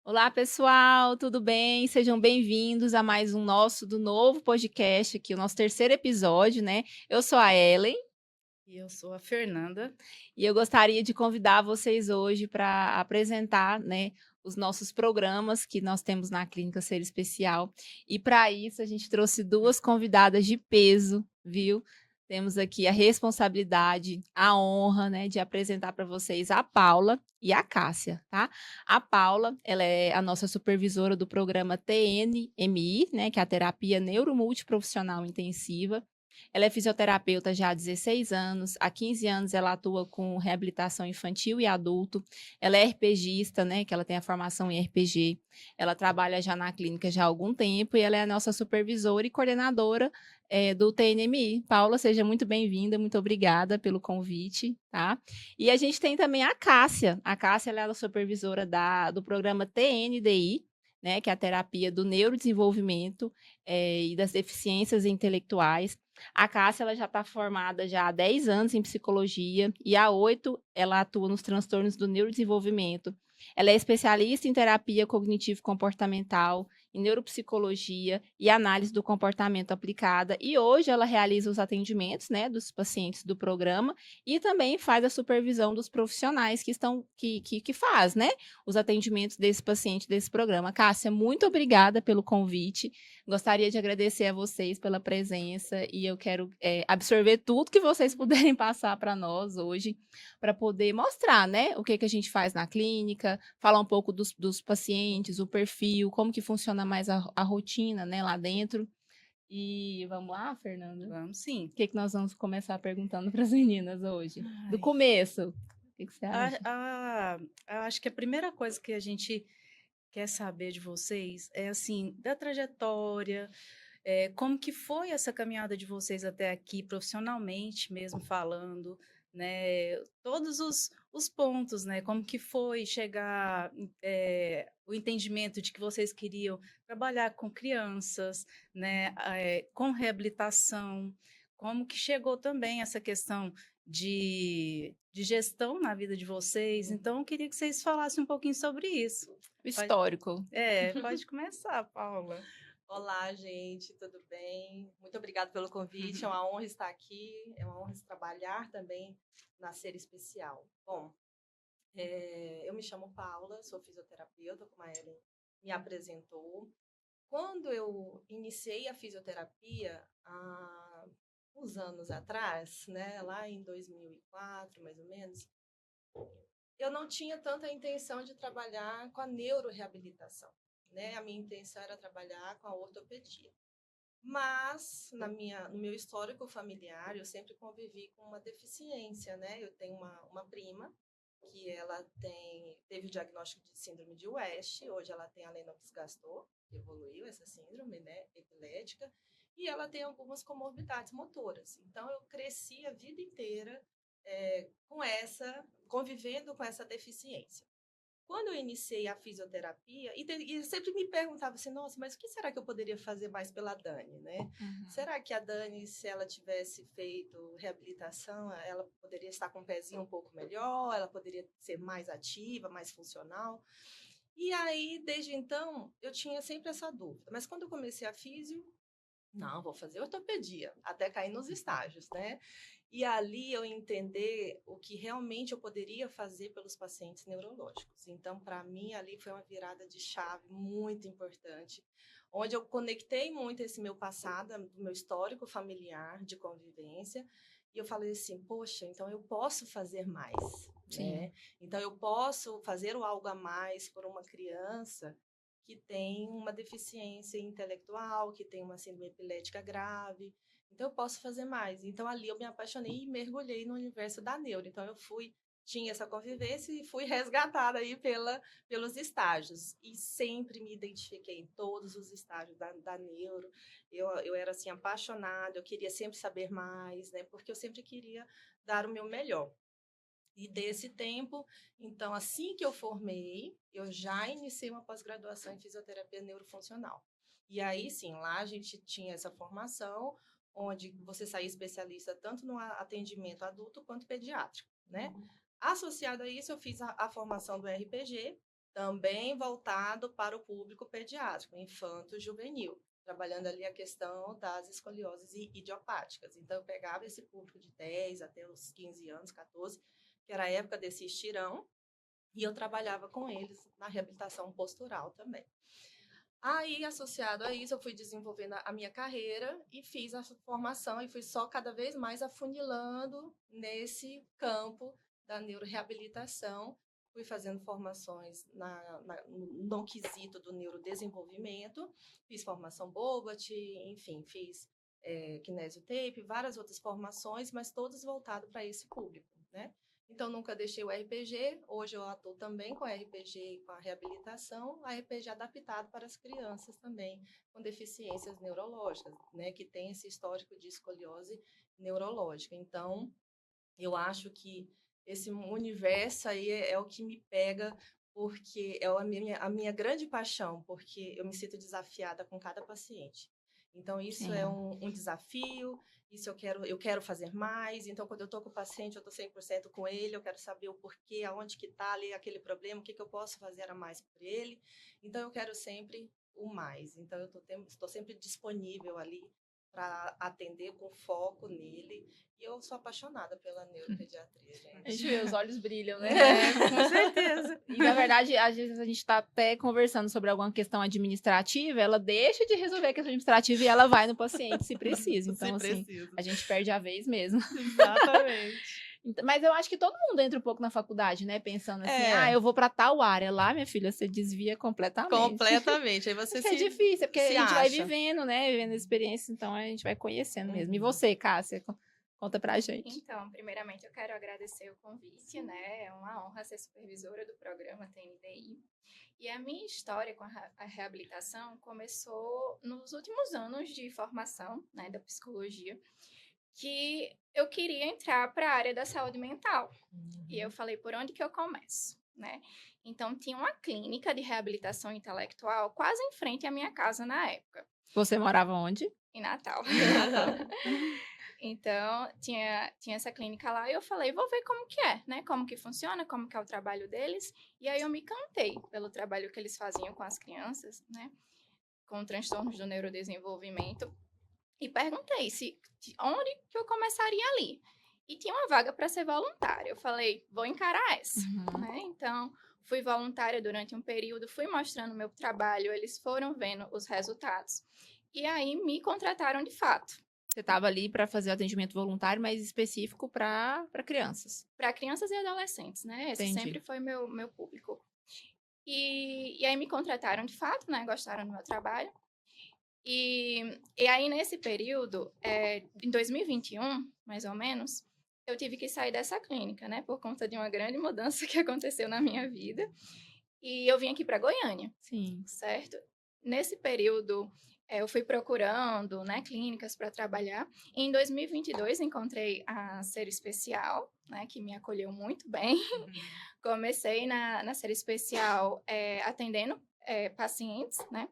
Olá, pessoal, tudo bem? Sejam bem-vindos a mais um do novo podcast aqui, o nosso terceiro episódio, né? Eu sou a Ellen E eu sou a Fernanda. e eu gostaria de convidar vocês hoje para apresentar, né, os nossos programas que nós temos na Clínica Ser Especial. E para isso a gente trouxe duas convidadas de peso, viu? Temos aqui a responsabilidade, a honra, né, de apresentar para vocês a Paula e a Cássia, tá? A Paula, ela é a nossa supervisora do programa TNMI, né, que é a Terapia Neuromultiprofissional Intensiva. Ela é fisioterapeuta já há 16 anos, há 15 anos ela atua com reabilitação infantil e adulto. Ela é RPGista, né, que ela tem a formação em RPG. Ela trabalha já na clínica já há algum tempo e ela é a nossa supervisora e coordenadora do TNMI. Paula, seja muito bem-vinda, muito obrigada pelo convite, tá? E a gente tem também a Cássia. A Cássia ela é a supervisora do programa TNDI, né, que é a terapia do neurodesenvolvimento e das deficiências intelectuais. A Cássia ela já está formada já há 10 anos em psicologia e há 8 ela atua nos transtornos do neurodesenvolvimento. Ela é especialista em terapia cognitivo-comportamental, em neuropsicologia e análise do comportamento aplicada. E hoje ela realiza os atendimentos, né, dos pacientes do programa e também faz a supervisão dos profissionais que faz, né, os atendimentos desse paciente desse programa. Cássia, muito obrigada pelo convite. Gostaria de agradecer a vocês pela presença e eu quero absorver tudo que vocês puderem passar para nós hoje, para poder mostrar, né, o que, que a gente faz na clínica, falar um pouco dos pacientes, o perfil, como que funciona mais a rotina, né, lá dentro. E vamos lá, Fernanda? O Vamos sim. que nós vamos começar perguntando para as meninas hoje? Do Ai, começo, o que você a, acha? acho que a primeira coisa que a gente quer saber de vocês é assim, da trajetória, como que foi essa caminhada de vocês até aqui, profissionalmente mesmo falando, né? Todos os pontos, né? Como que foi chegar, o entendimento de que vocês queriam trabalhar com crianças, né? Com reabilitação, como que chegou também essa questão de gestão na vida de vocês. Então, eu queria que vocês falassem um pouquinho sobre isso. O Pode, histórico. pode começar, Paula. Olá, gente, tudo bem? Muito obrigada pelo convite. É uma honra estar aqui, é uma honra trabalhar também na Ser Especial. Bom, eu me chamo Paula, sou fisioterapeuta, como a Ellen me apresentou. Quando eu iniciei a fisioterapia, há uns anos atrás, né, lá em 2004, mais ou menos, eu não tinha tanta intenção de trabalhar com a neuroreabilitação, né? A minha intenção era trabalhar com a ortopedia. Mas no meu histórico familiar, eu sempre convivi com uma deficiência, né? Eu tenho uma prima que ela teve o diagnóstico de síndrome de West, hoje ela tem a Lennox-Gastaut, que evoluiu essa síndrome, né, epilética, e ela tem algumas comorbidades motoras. Então eu cresci a vida inteira convivendo com essa deficiência. Quando eu iniciei a fisioterapia, e sempre me perguntava assim, nossa, mas o que será que eu poderia fazer mais pela Dani, né? Uhum. Será que a Dani, se ela tivesse feito reabilitação, ela poderia estar com o pezinho um pouco melhor, ela poderia ser mais ativa, mais funcional? E aí, desde então, eu tinha sempre essa dúvida. Mas quando eu comecei a fisio, não, vou fazer ortopedia, até cair nos estágios, né? E ali eu entender o que realmente eu poderia fazer pelos pacientes neurológicos. Então, para mim, ali foi uma virada de chave muito importante, onde eu conectei muito esse meu passado, do meu histórico familiar de convivência, e eu falei assim, poxa, então eu posso fazer mais, Sim. né? Então eu posso fazer o algo a mais por uma criança que tem uma deficiência intelectual, que tem uma síndrome epilética grave. Então, eu posso fazer mais. Então, ali eu me apaixonei e mergulhei no universo da neuro. Então, tinha essa convivência e fui resgatada aí pelos estágios. E sempre me identifiquei em todos os estágios da neuro. Eu era, assim, apaixonada, eu queria sempre saber mais, né? Porque eu sempre queria dar o meu melhor. E desse tempo, então, assim que eu formei, eu já iniciei uma pós-graduação em fisioterapia neurofuncional. E aí, sim, lá a gente tinha essa formação, onde você saía especialista tanto no atendimento adulto quanto pediátrico, né? Associado a isso, eu fiz a formação do RPG, também voltado para o público pediátrico, infanto-juvenil, trabalhando ali a questão das escolioses idiopáticas. Então, eu pegava esse público de 10 até os 15 anos, 14, que era a época desse estirão, e eu trabalhava com eles na reabilitação postural também. Aí, associado a isso, eu fui desenvolvendo a minha carreira e fiz a formação e fui só cada vez mais afunilando nesse campo da neuroreabilitação. Fui fazendo formações no quesito do neurodesenvolvimento, fiz formação Bobat, enfim, fiz kinesiotape, várias outras formações, mas todas voltadas para esse público, né? Então, nunca deixei o RPG. Hoje eu atuo também com RPG e com a reabilitação, a RPG adaptado para as crianças também com deficiências neurológicas, né, que tem esse histórico de escoliose neurológica. Então, eu acho que esse universo aí é o que me pega, porque é a minha grande paixão, porque eu me sinto desafiada com cada paciente. Então, isso é um desafio, isso eu quero fazer mais. Então, quando eu estou com o paciente, eu estou 100% com ele, eu quero saber o porquê, aonde que está ali aquele problema, o que eu posso fazer a mais por ele. Então, eu quero sempre o mais. Então, eu estou sempre disponível ali para atender com foco nele. E eu sou apaixonada pela neuropediatria, gente. A gente vê, os olhos brilham, né? Com certeza. E, na verdade, às vezes a gente está até conversando sobre alguma questão administrativa, ela deixa de resolver a questão administrativa e ela vai no paciente se precisa. Então, assim, a gente perde a vez mesmo. Exatamente. Mas eu acho que todo mundo entra um pouco na faculdade, né? Pensando assim, eu vou para tal área. Lá, minha filha, você desvia completamente. Completamente. Aí você é difícil, porque a gente vai acha. vivendo, né? Vivendo a experiência, então a gente vai conhecendo mesmo. E Uhum. você, Cássia? Conta pra gente. Então, primeiramente, eu quero agradecer o convite, né? É uma honra ser supervisora do programa TNDI. E a minha história com a reabilitação começou nos últimos anos de formação, né, da psicologia, que eu queria entrar para a área da saúde mental. E eu falei, por onde que eu começo, né? Então, tinha uma clínica de reabilitação intelectual quase em frente à minha casa na época. Você morava onde? Em Natal. Então, tinha essa clínica lá e eu falei, vou ver como que é, né? Como que funciona, como que é o trabalho deles. E aí eu me encantei pelo trabalho que eles faziam com as crianças, né? Com transtornos do neurodesenvolvimento. E perguntei onde que eu começaria ali. E tinha uma vaga para ser voluntária. Eu falei, vou encarar essa, né? Então, fui voluntária durante um período, fui mostrando meu trabalho, eles foram vendo os resultados. E aí me contrataram de fato. Você estava ali para fazer o atendimento voluntário, mas específico para crianças. Para crianças e adolescentes, né? Esse sempre foi meu público. E aí me contrataram de fato, né? Gostaram do meu trabalho. E aí, nesse período, em 2021, mais ou menos, eu tive que sair dessa clínica, né? Por conta de uma grande mudança que aconteceu na minha vida. E eu vim aqui para Goiânia. Sim. Certo? Nesse período, eu fui procurando, né, clínicas para trabalhar. E em 2022, encontrei a Ser Especial, né, que me acolheu muito bem. Comecei na Ser Especial atendendo pacientes, né?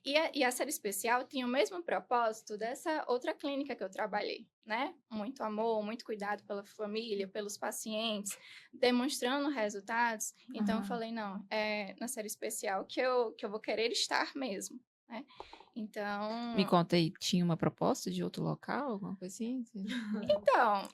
E a Ser Especial tinha o mesmo propósito dessa outra clínica que eu trabalhei, né? Muito amor, muito cuidado pela família, pelos pacientes, demonstrando resultados. Então, eu falei, não, é na Ser Especial que eu vou querer estar mesmo, né? Então... Me conta aí, tinha uma proposta de outro local, alguma coisa assim? Então...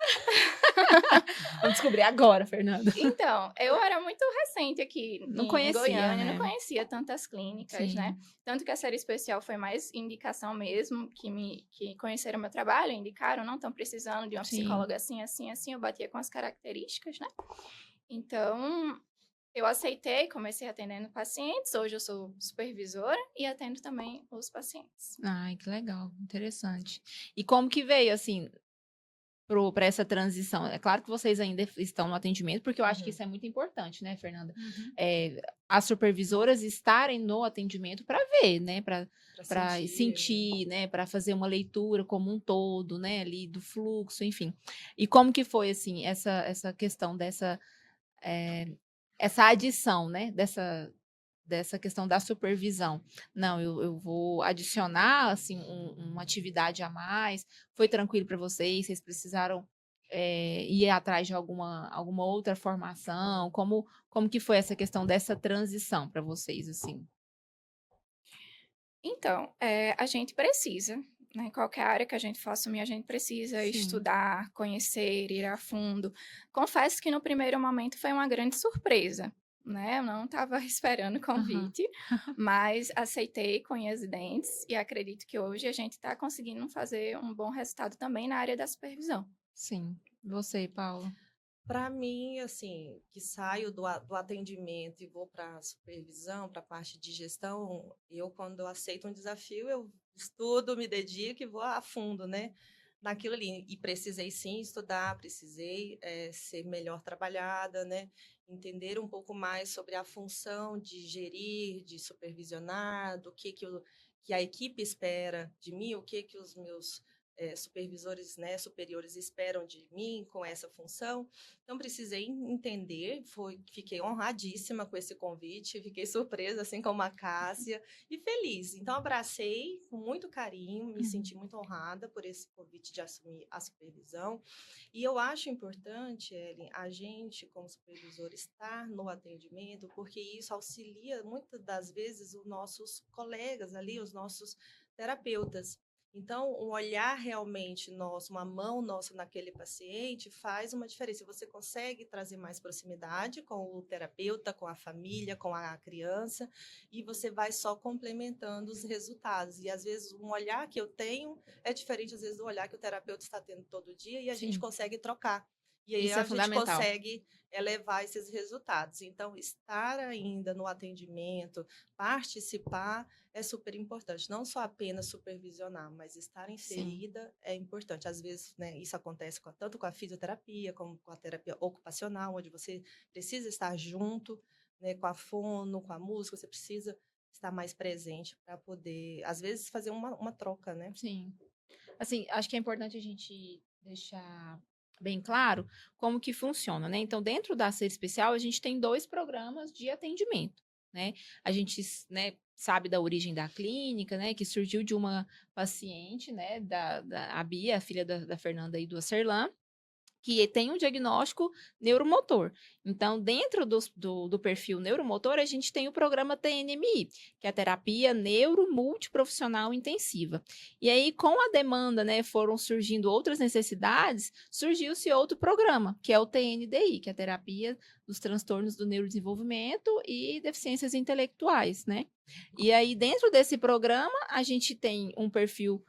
Vamos descobrir agora, Fernanda. Então, eu era muito recente aqui em Goiânia, né? Não conhecia tantas clínicas, Sim. né? Tanto que a Ser Especial foi mais indicação mesmo, que conheceram meu trabalho, indicaram, não estão precisando de uma psicóloga assim, assim, assim, eu batia com as características, né? Então, eu aceitei, comecei atendendo pacientes, hoje eu sou supervisora e atendo também os pacientes. Ai, que legal, interessante. E como que veio, assim, para essa transição? É claro que vocês ainda estão no atendimento, porque eu acho que isso é muito importante, né, Fernanda? As supervisoras estarem no atendimento para ver, né, para sentir, né, para fazer uma leitura como um todo, né, ali do fluxo, enfim. E como que foi, assim, essa questão dessa essa adição, né, dessa questão da supervisão? Não, eu vou adicionar, assim, uma atividade a mais. Foi tranquilo para vocês? Vocês precisaram ir atrás de alguma outra formação? Como que foi essa questão dessa transição para vocês, assim? Então, a gente precisa, né? Qualquer área que a gente for assumir, a gente precisa Sim. estudar, conhecer, ir a fundo. Confesso que no primeiro momento foi uma grande surpresa, né? Eu não estava esperando o Aham. convite, mas aceitei com unhas e dentes e acredito que hoje a gente está conseguindo fazer um bom resultado também na área da supervisão. Sim. Você, Paula? Para mim, assim, que saio do atendimento e vou para a supervisão, para a parte de gestão, quando eu aceito um desafio, eu estudo, me dedico e vou a fundo, né, naquilo ali. E precisei sim estudar, precisei ser melhor trabalhada, né, entender um pouco mais sobre a função de gerir, de supervisionar, do que a equipe espera de mim, o que os meus supervisores, né, superiores esperam de mim com essa função. Então, precisei entender, fiquei honradíssima com esse convite, fiquei surpresa, assim como a Cássia, e feliz. Então, abracei com muito carinho, me Uhum. senti muito honrada por esse convite de assumir a supervisão. E eu acho importante, Ellen, a gente, como supervisor, estar no atendimento, porque isso auxilia, muitas das vezes, os nossos colegas ali, os nossos terapeutas. Então, um olhar realmente nosso, uma mão nossa naquele paciente faz uma diferença. Você consegue trazer mais proximidade com o terapeuta, com a família, com a criança, e você vai só complementando os resultados. E às vezes um olhar que eu tenho é diferente às vezes do olhar que o terapeuta está tendo todo dia e a gente Sim. consegue trocar. E aí Isso é a gente fundamental. consegue elevar esses resultados. Então, estar ainda no atendimento, participar é super importante. Não só apenas supervisionar, mas estar Sim. inserida é importante. Às vezes, né, isso acontece tanto com a fisioterapia como com a terapia ocupacional, onde você precisa estar junto, né, com a fono, com a música, você precisa estar mais presente para poder, às vezes, fazer uma troca, né? Sim. Assim, acho que é importante a gente deixar bem claro como que funciona, né? Então, dentro da Ser Especial, a gente tem 2 programas de atendimento, né? A gente, né, sabe da origem da clínica, né, que surgiu de uma paciente, né, a Bia, a filha da Fernanda e do Acerlan, que tem um diagnóstico neuromotor. Então, dentro do perfil neuromotor, a gente tem o programa TNMI, que é a terapia neuromultiprofissional intensiva. E aí, com a demanda, né, foram surgindo outras necessidades, surgiu-se outro programa, que é o TNDI, que é a terapia dos transtornos do neurodesenvolvimento e deficiências intelectuais, né? E aí, dentro desse programa, a gente tem um perfil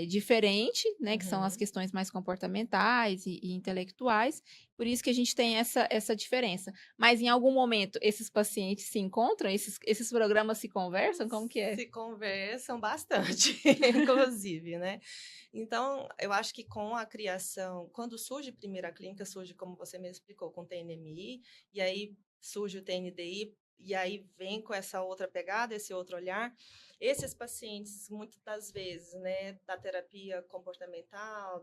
diferente, né, que são as Uhum. questões mais comportamentais e intelectuais, por isso que a gente tem essa diferença. Mas em algum momento esses pacientes se encontram, esses programas se conversam, como que é? Se conversam bastante, inclusive, né? Então, eu acho que com a criação, quando surge primeiro a clínica, surge, como você mesmo explicou, com o TNMI, e aí surge o TNDI, e aí vem com essa outra pegada, esse outro olhar. Esses pacientes, muitas das vezes, né, da terapia comportamental,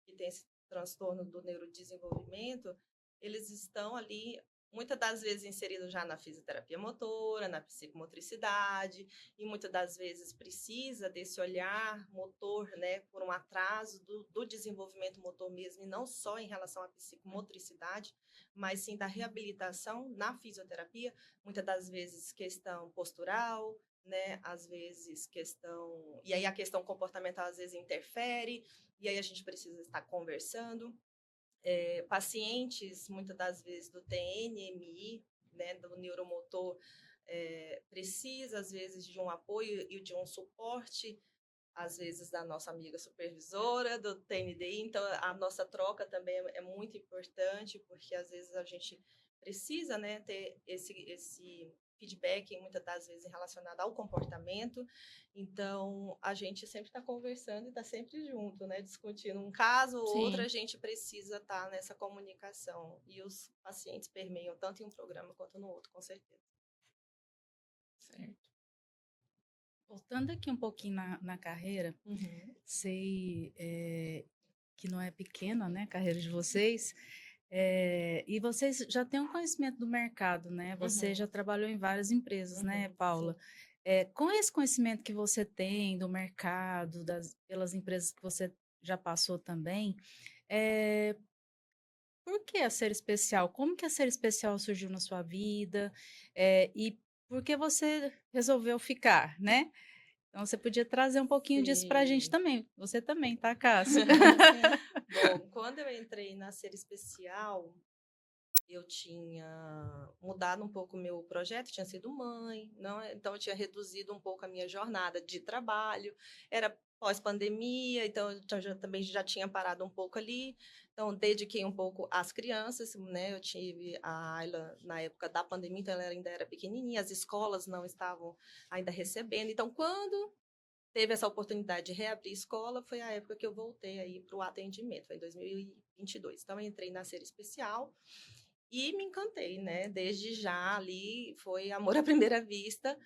que tem esse transtorno do neurodesenvolvimento, eles estão ali, muitas das vezes, inseridos já na fisioterapia motora, na psicomotricidade, e muitas das vezes precisa desse olhar motor, né, por um atraso do desenvolvimento motor mesmo, e não só em relação à psicomotricidade, mas sim da reabilitação na fisioterapia, muitas das vezes questão postural, né, às vezes questão, e aí a questão comportamental às vezes interfere, e aí a gente precisa estar conversando. Pacientes, muitas das vezes do TNMI, né, do neuromotor, precisa às vezes de um apoio e de um suporte, às vezes da nossa amiga supervisora do TNDI, então a nossa troca também é muito importante, porque às vezes a gente precisa, né, ter esse feedback, muitas das vezes relacionado ao comportamento, então a gente sempre está conversando e está sempre junto, né, discutindo um caso ou outro, Sim, a gente precisa estar nessa comunicação, e os pacientes permeiam tanto em um programa quanto no outro, com certeza. certo. Voltando aqui um pouquinho na carreira, Uhum. sei que não é pequena, né, a carreira de vocês, e vocês já têm um conhecimento do mercado, né? Você já Uhum. trabalhou em várias empresas, né, Uhum. Paula? Sim. Com esse conhecimento que você tem do mercado, pelas empresas que você já passou também, por que a Ser Especial? Como que a Ser Especial surgiu na sua vida? E por que você resolveu ficar, né? Então, você podia trazer um pouquinho disso para a gente Sim. também. Você também, tá, Cássia? Bom, quando eu entrei na Ser Especial, eu tinha mudado um pouco o meu projeto, tinha sido mãe, não, então eu tinha reduzido um pouco a minha jornada de trabalho, era pós-pandemia, então também já tinha parado um pouco ali, então dediquei um pouco às crianças, né? Eu tive a Ayla na época da pandemia, então ela ainda era pequenininha, as escolas não estavam ainda recebendo, então quando teve essa oportunidade de reabrir escola, foi a época que eu voltei aí para o atendimento, foi em 2022. Então, eu entrei na Ser Especial e me encantei, né? Desde já ali foi amor à primeira vista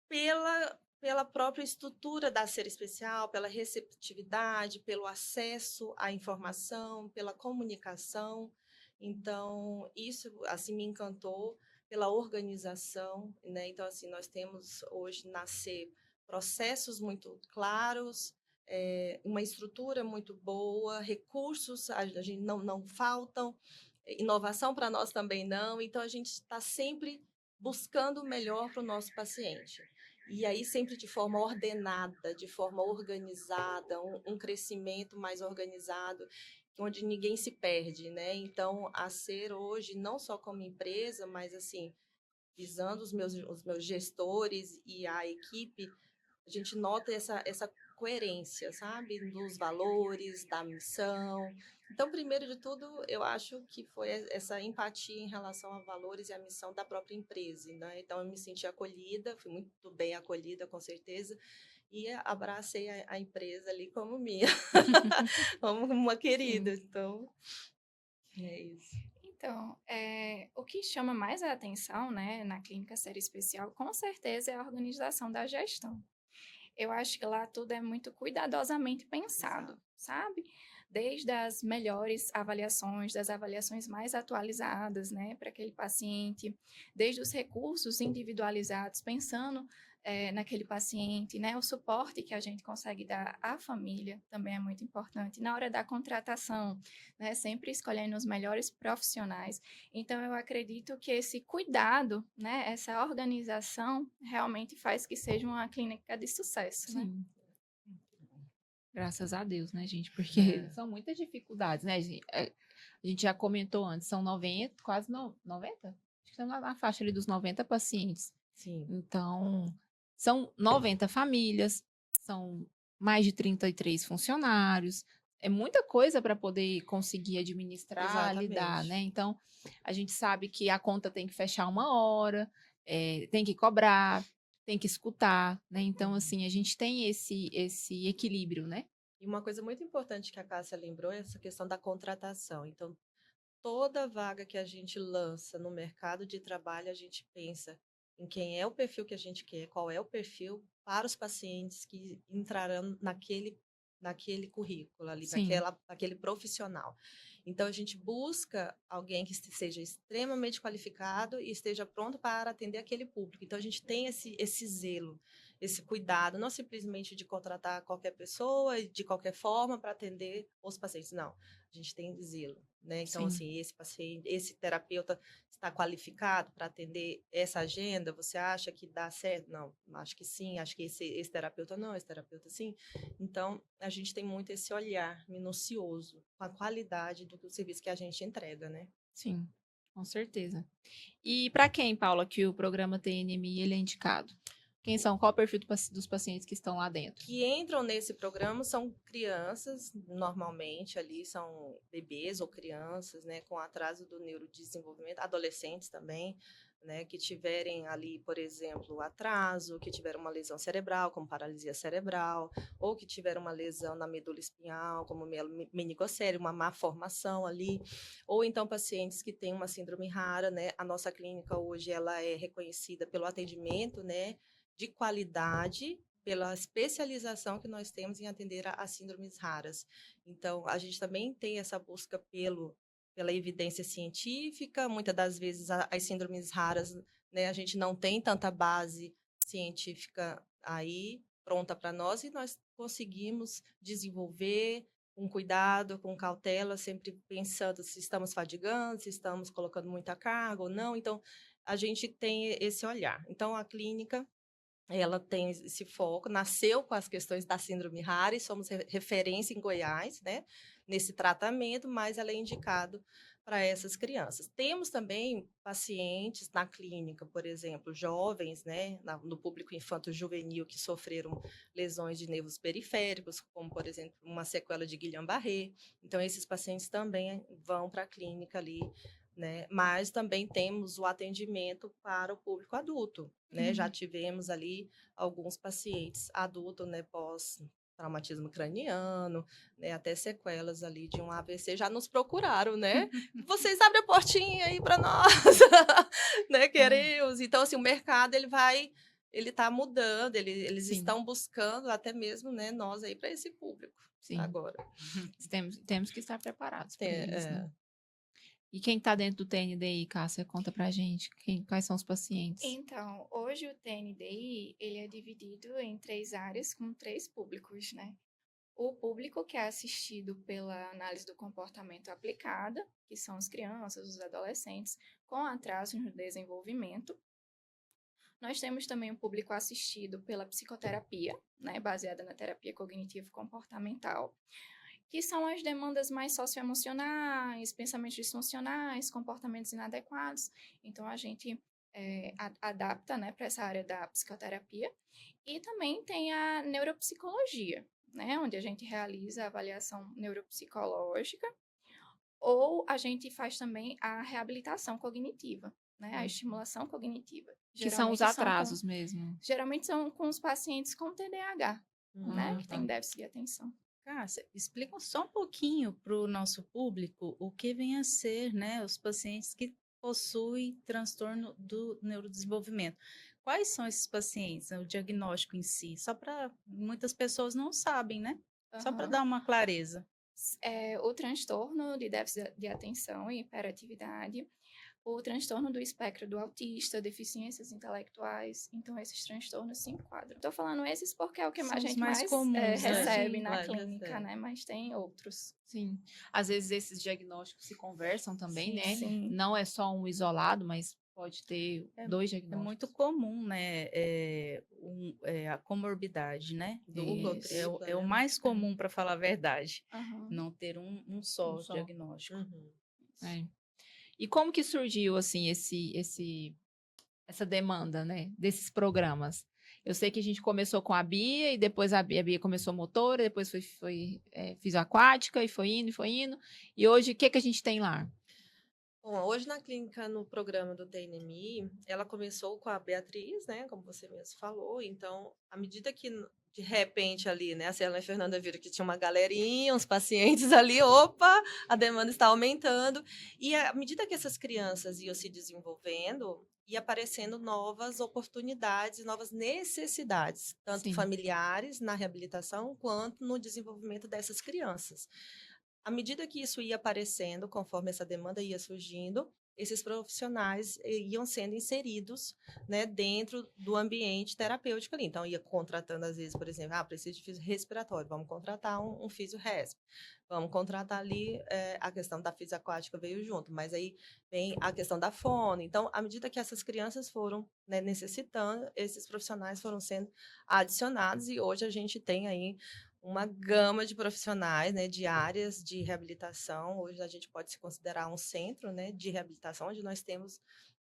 pela própria estrutura da Ser Especial, pela receptividade, pelo acesso à informação, pela comunicação. Então, isso assim me encantou pela organização, né? Então, assim, nós temos hoje na Ser processos muito claros, uma estrutura muito boa, recursos a gente não faltam, inovação para nós também não. Então, a gente está sempre buscando o melhor para o nosso paciente. E aí sempre de forma ordenada, de forma organizada, um crescimento mais organizado, onde ninguém se perde, né? Então, a Ser hoje, não só como empresa, mas assim, visando os meus gestores e a equipe, a gente nota essa coerência, sabe? Dos valores, da missão. Então, primeiro de tudo, eu acho que foi essa empatia em relação a valores e a missão da própria empresa, né? Então, eu me senti acolhida, fui muito bem acolhida, com certeza, e abracei a empresa ali como minha, como uma querida. Sim. Então, é isso. Então, o que chama mais a atenção, né, na clínica série especial, com certeza é a organização da gestão. Eu acho que lá tudo é muito cuidadosamente pensado, Exato. sabe? Desde as melhores avaliações, das avaliações mais atualizadas, né, para aquele paciente, desde os recursos individualizados, pensando naquele paciente, né, o suporte que a gente consegue dar à família também é muito importante. Na hora da contratação, né, sempre escolhendo os melhores profissionais. Então, eu acredito que esse cuidado, né, essa organização, realmente faz que seja uma clínica de sucesso, né? Sim. Graças a Deus, né, gente? Porque É. são muitas dificuldades, né? A gente já comentou antes, são 90, quase 90? Acho que estamos na faixa ali dos 90 pacientes. Sim, Então, são 90 famílias, são mais de 33 funcionários, é muita coisa para poder conseguir administrar, lidar, né? exatamente. Então, a gente sabe que a conta tem que fechar uma hora, tem que cobrar, tem que escutar, né? Então, assim, a gente tem esse equilíbrio, né? E uma coisa muito importante que a Cássia lembrou é essa questão da contratação. Então, toda vaga que a gente lança no mercado de trabalho, a gente pensa em quem é o perfil que a gente quer, qual é o perfil para os pacientes que entrarão naquele currículo ali, Sim, naquele profissional. Então, a gente busca alguém que seja extremamente qualificado e esteja pronto para atender aquele público. Então, a gente tem esse zelo, esse cuidado, não simplesmente de contratar qualquer pessoa de qualquer forma para atender os pacientes, não. A gente tem zelo, né? Então, sim, assim, esse paciente, esse terapeuta está qualificado para atender essa agenda? Você acha que dá certo? Não, acho que sim, acho que esse terapeuta não, esse terapeuta sim. Então, a gente tem muito esse olhar minucioso com a qualidade do serviço que a gente entrega, né? sim, com certeza. E para quem, Paula, que o programa TNMI ele é indicado? Quem são? Qual é o perfil dos pacientes que estão lá dentro? Que entram nesse programa são crianças, normalmente ali são bebês ou crianças, né, com atraso do neurodesenvolvimento, adolescentes também, né, que tiverem ali, por exemplo, atraso, que tiveram uma lesão cerebral, como paralisia cerebral, ou que tiveram uma lesão na medula espinhal, como meningocele, uma má formação ali, ou então pacientes que têm uma síndrome rara, né? A nossa clínica hoje ela é reconhecida pelo atendimento, né, de qualidade pela especialização que nós temos em atender a síndromes raras. Então, a gente também tem essa busca pela evidência científica. Muitas das vezes, as síndromes raras, né, a gente não tem tanta base científica aí pronta para nós e nós conseguimos desenvolver, com cuidado, com cautela, sempre pensando se estamos fadigando, se estamos colocando muita carga ou não. Então, a gente tem esse olhar. Então, a clínica, ela tem esse foco, nasceu com as questões da síndrome Rari, somos referência em Goiás, né, nesse tratamento, mas ela é indicado para essas crianças. Temos também pacientes na clínica, por exemplo, jovens, né, no público infanto-juvenil que sofreram lesões de nervos periféricos, como, por exemplo, uma sequela de Guillain-Barré. Então, esses pacientes também vão para a clínica ali, né? Mas também temos o atendimento para o público adulto, né? Já tivemos ali alguns pacientes adultos, né, pós traumatismo craniano, né, até sequelas ali de um AVC já nos procuraram, né? Vocês abrem a portinha aí para nós, né? Queremos. Então, assim, o mercado ele está mudando, eles Sim. estão buscando até mesmo, né, nós aí para esse público Sim. agora. Temos que estar preparados para eles, né? É. E quem está dentro do TNDI, Cássia, conta pra gente quais são os pacientes. Então, hoje o TNDI, ele é dividido em 3 áreas com 3 públicos, né? O público que é assistido pela análise do comportamento aplicada, que são as crianças, os adolescentes, com atraso no desenvolvimento. Nós temos também o público assistido pela psicoterapia, né, baseada na terapia cognitivo-comportamental, que são as demandas mais socioemocionais, pensamentos disfuncionais, comportamentos inadequados. Então, a gente adapta, né, para essa área da psicoterapia. E também tem a neuropsicologia, né, onde a gente realiza a avaliação neuropsicológica, ou a gente faz também a reabilitação cognitiva, né, a estimulação cognitiva. Que são os atrasos mesmo. Geralmente são com os pacientes com TDAH, né, que tem déficit de atenção. Cássia, explica só um pouquinho para o nosso público o que vem a ser, né, os pacientes que possuem transtorno do neurodesenvolvimento. Quais são esses pacientes, né, o diagnóstico em si? Só para muitas pessoas não sabem, né? Só para dar uma clareza. O transtorno de déficit de atenção e hiperatividade, o transtorno do espectro do autista, deficiências intelectuais. Então, esses transtornos se enquadram. Estou falando esses porque é o que a gente mais comuns, recebe Sim, na mais clínica, recebe. né? Mas tem outros. Sim. Às vezes esses diagnósticos se conversam também, Sim, né? sim. Não é só um isolado, mas pode ter dois É diagnósticos. muito comum, né? A comorbidade, né? Dupla ou É tripla, o né? mais comum, para falar a verdade. Aham. Não ter um só Um só. diagnóstico. Uhum. É. E como que surgiu, assim, essa demanda, né, desses programas? Eu sei que a gente começou com a Bia, e depois a Bia começou motora, depois foi fisioaquática, e foi indo. E hoje, o que a gente tem lá? Bom, hoje na clínica, no programa do TNMI, ela começou com a Beatriz, né, como você mesmo falou. Então, à medida que, de repente, ali, né, a Celana e a Fernanda viram que tinha uma galerinha, uns pacientes ali, opa, a demanda está aumentando. E à medida que essas crianças iam se desenvolvendo, ia aparecendo novas oportunidades, novas necessidades, tanto Sim. familiares na reabilitação, quanto no desenvolvimento dessas crianças. À medida que isso ia aparecendo, conforme essa demanda ia surgindo, esses profissionais iam sendo inseridos, né, dentro do ambiente terapêutico ali. Então, ia contratando, às vezes, por exemplo, preciso de físio respiratório, vamos contratar um físio resp. Vamos contratar ali, a questão da fisioaquática veio junto, mas aí vem a questão da fono. Então, à medida que essas crianças foram, né, necessitando, esses profissionais foram sendo adicionados, e hoje a gente tem aí uma gama de profissionais, né, de áreas de reabilitação. Hoje a gente pode se considerar um centro, né, de reabilitação, onde nós temos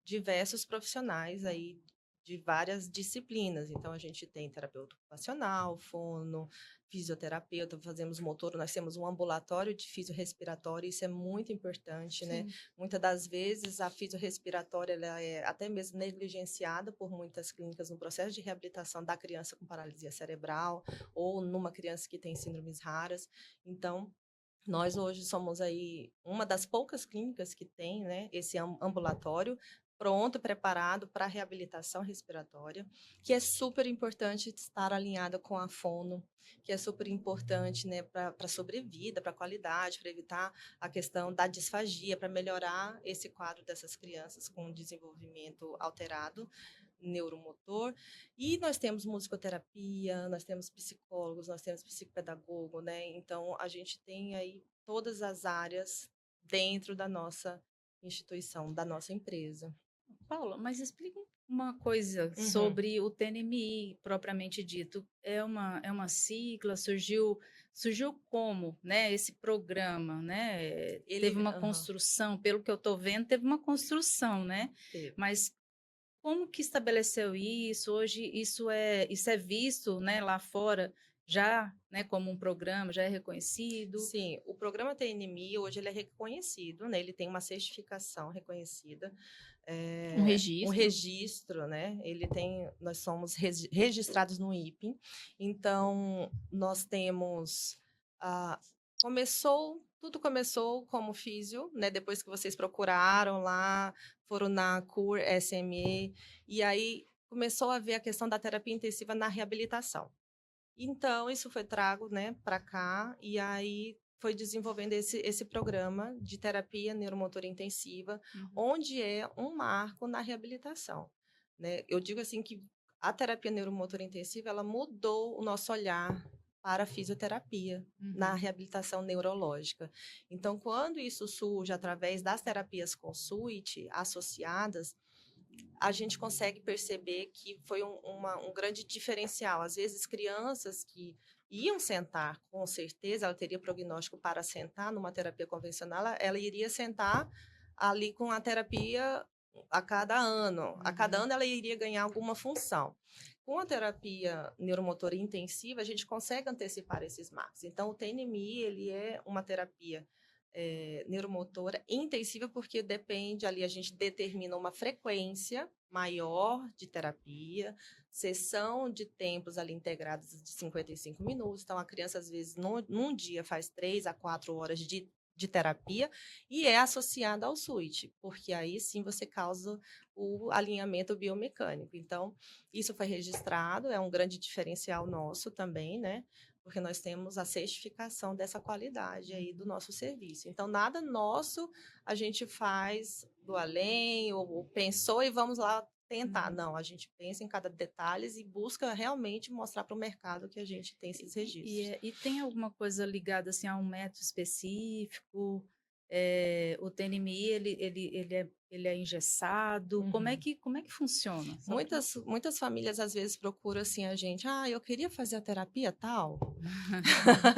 diversos profissionais aí de várias disciplinas. Então, a gente tem terapeuta ocupacional, fono, fisioterapeuta, fazemos motor, nós temos um ambulatório de fisiorrespiratório, isso é muito importante, né? Muitas das vezes a fisiorrespiratória ela é até mesmo negligenciada por muitas clínicas no processo de reabilitação da criança com paralisia cerebral ou numa criança que tem síndromes raras. Então, nós hoje somos aí uma das poucas clínicas que tem, né, esse ambulatório pronto, preparado para a reabilitação respiratória, que é super importante estar alinhada com a fono, que é super importante, né, para a sobrevida, para a qualidade, para evitar a questão da disfagia, para melhorar esse quadro dessas crianças com desenvolvimento alterado, neuromotor, e nós temos musicoterapia, nós temos psicólogos, nós temos psicopedagogo, né? Então, a gente tem aí todas as áreas dentro da nossa instituição, da nossa empresa. Paula, mas explica uma coisa Uhum. sobre o TNMI propriamente dito. É uma sigla, surgiu como, né, esse programa, né? Teve uma Aham, construção, pelo que eu estou vendo, teve uma construção, né? teve. Mas como que estabeleceu isso? Hoje isso é visto, né, lá fora já, né, como um programa, já é reconhecido? Sim, o programa TNMI hoje ele é reconhecido, né? Ele tem uma certificação reconhecida, Um um registro. registro, né? Nós somos registrados no IPE, então nós temos, ah, tudo começou como físio, né? Depois que vocês procuraram lá, foram na CUR, SME, e aí começou a ver a questão da terapia intensiva na reabilitação. Então, isso foi trago, né, para cá, e aí foi desenvolvendo esse programa de terapia neuromotora intensiva, onde é um marco na reabilitação, né? Eu digo assim que a terapia neuromotora intensiva, ela mudou o nosso olhar para a fisioterapia na reabilitação neurológica. Então, quando isso surge através das terapias Consult associadas, a gente consegue perceber que foi um grande diferencial. Às vezes, crianças que iam sentar, com certeza, ela teria prognóstico para sentar numa terapia convencional, ela iria sentar ali com a terapia a cada ano. A cada ano ela iria ganhar alguma função. Com a terapia neuromotora intensiva, a gente consegue antecipar esses marcos. Então, o TNMI, ele é uma terapia neuromotora intensiva, porque depende ali, a gente determina uma frequência maior de terapia, sessão de tempos ali integrados de 55 minutos. Então, a criança, às vezes, num dia faz 3 a 4 horas de terapia e é associada ao SUIT, porque aí sim você causa o alinhamento biomecânico. Então, isso foi registrado, é um grande diferencial nosso também, né? Porque nós temos a certificação dessa qualidade aí do nosso serviço. Então, nada nosso a gente faz do além, ou pensou e vamos lá tentar. Não, a gente pensa em cada detalhe e busca realmente mostrar para o mercado que a gente tem esses registros. E tem alguma coisa ligada assim, a um método específico? O TNMI, ele é engessado? Como é que funciona? Muitas famílias às vezes procuram assim a gente, eu queria fazer a terapia tal.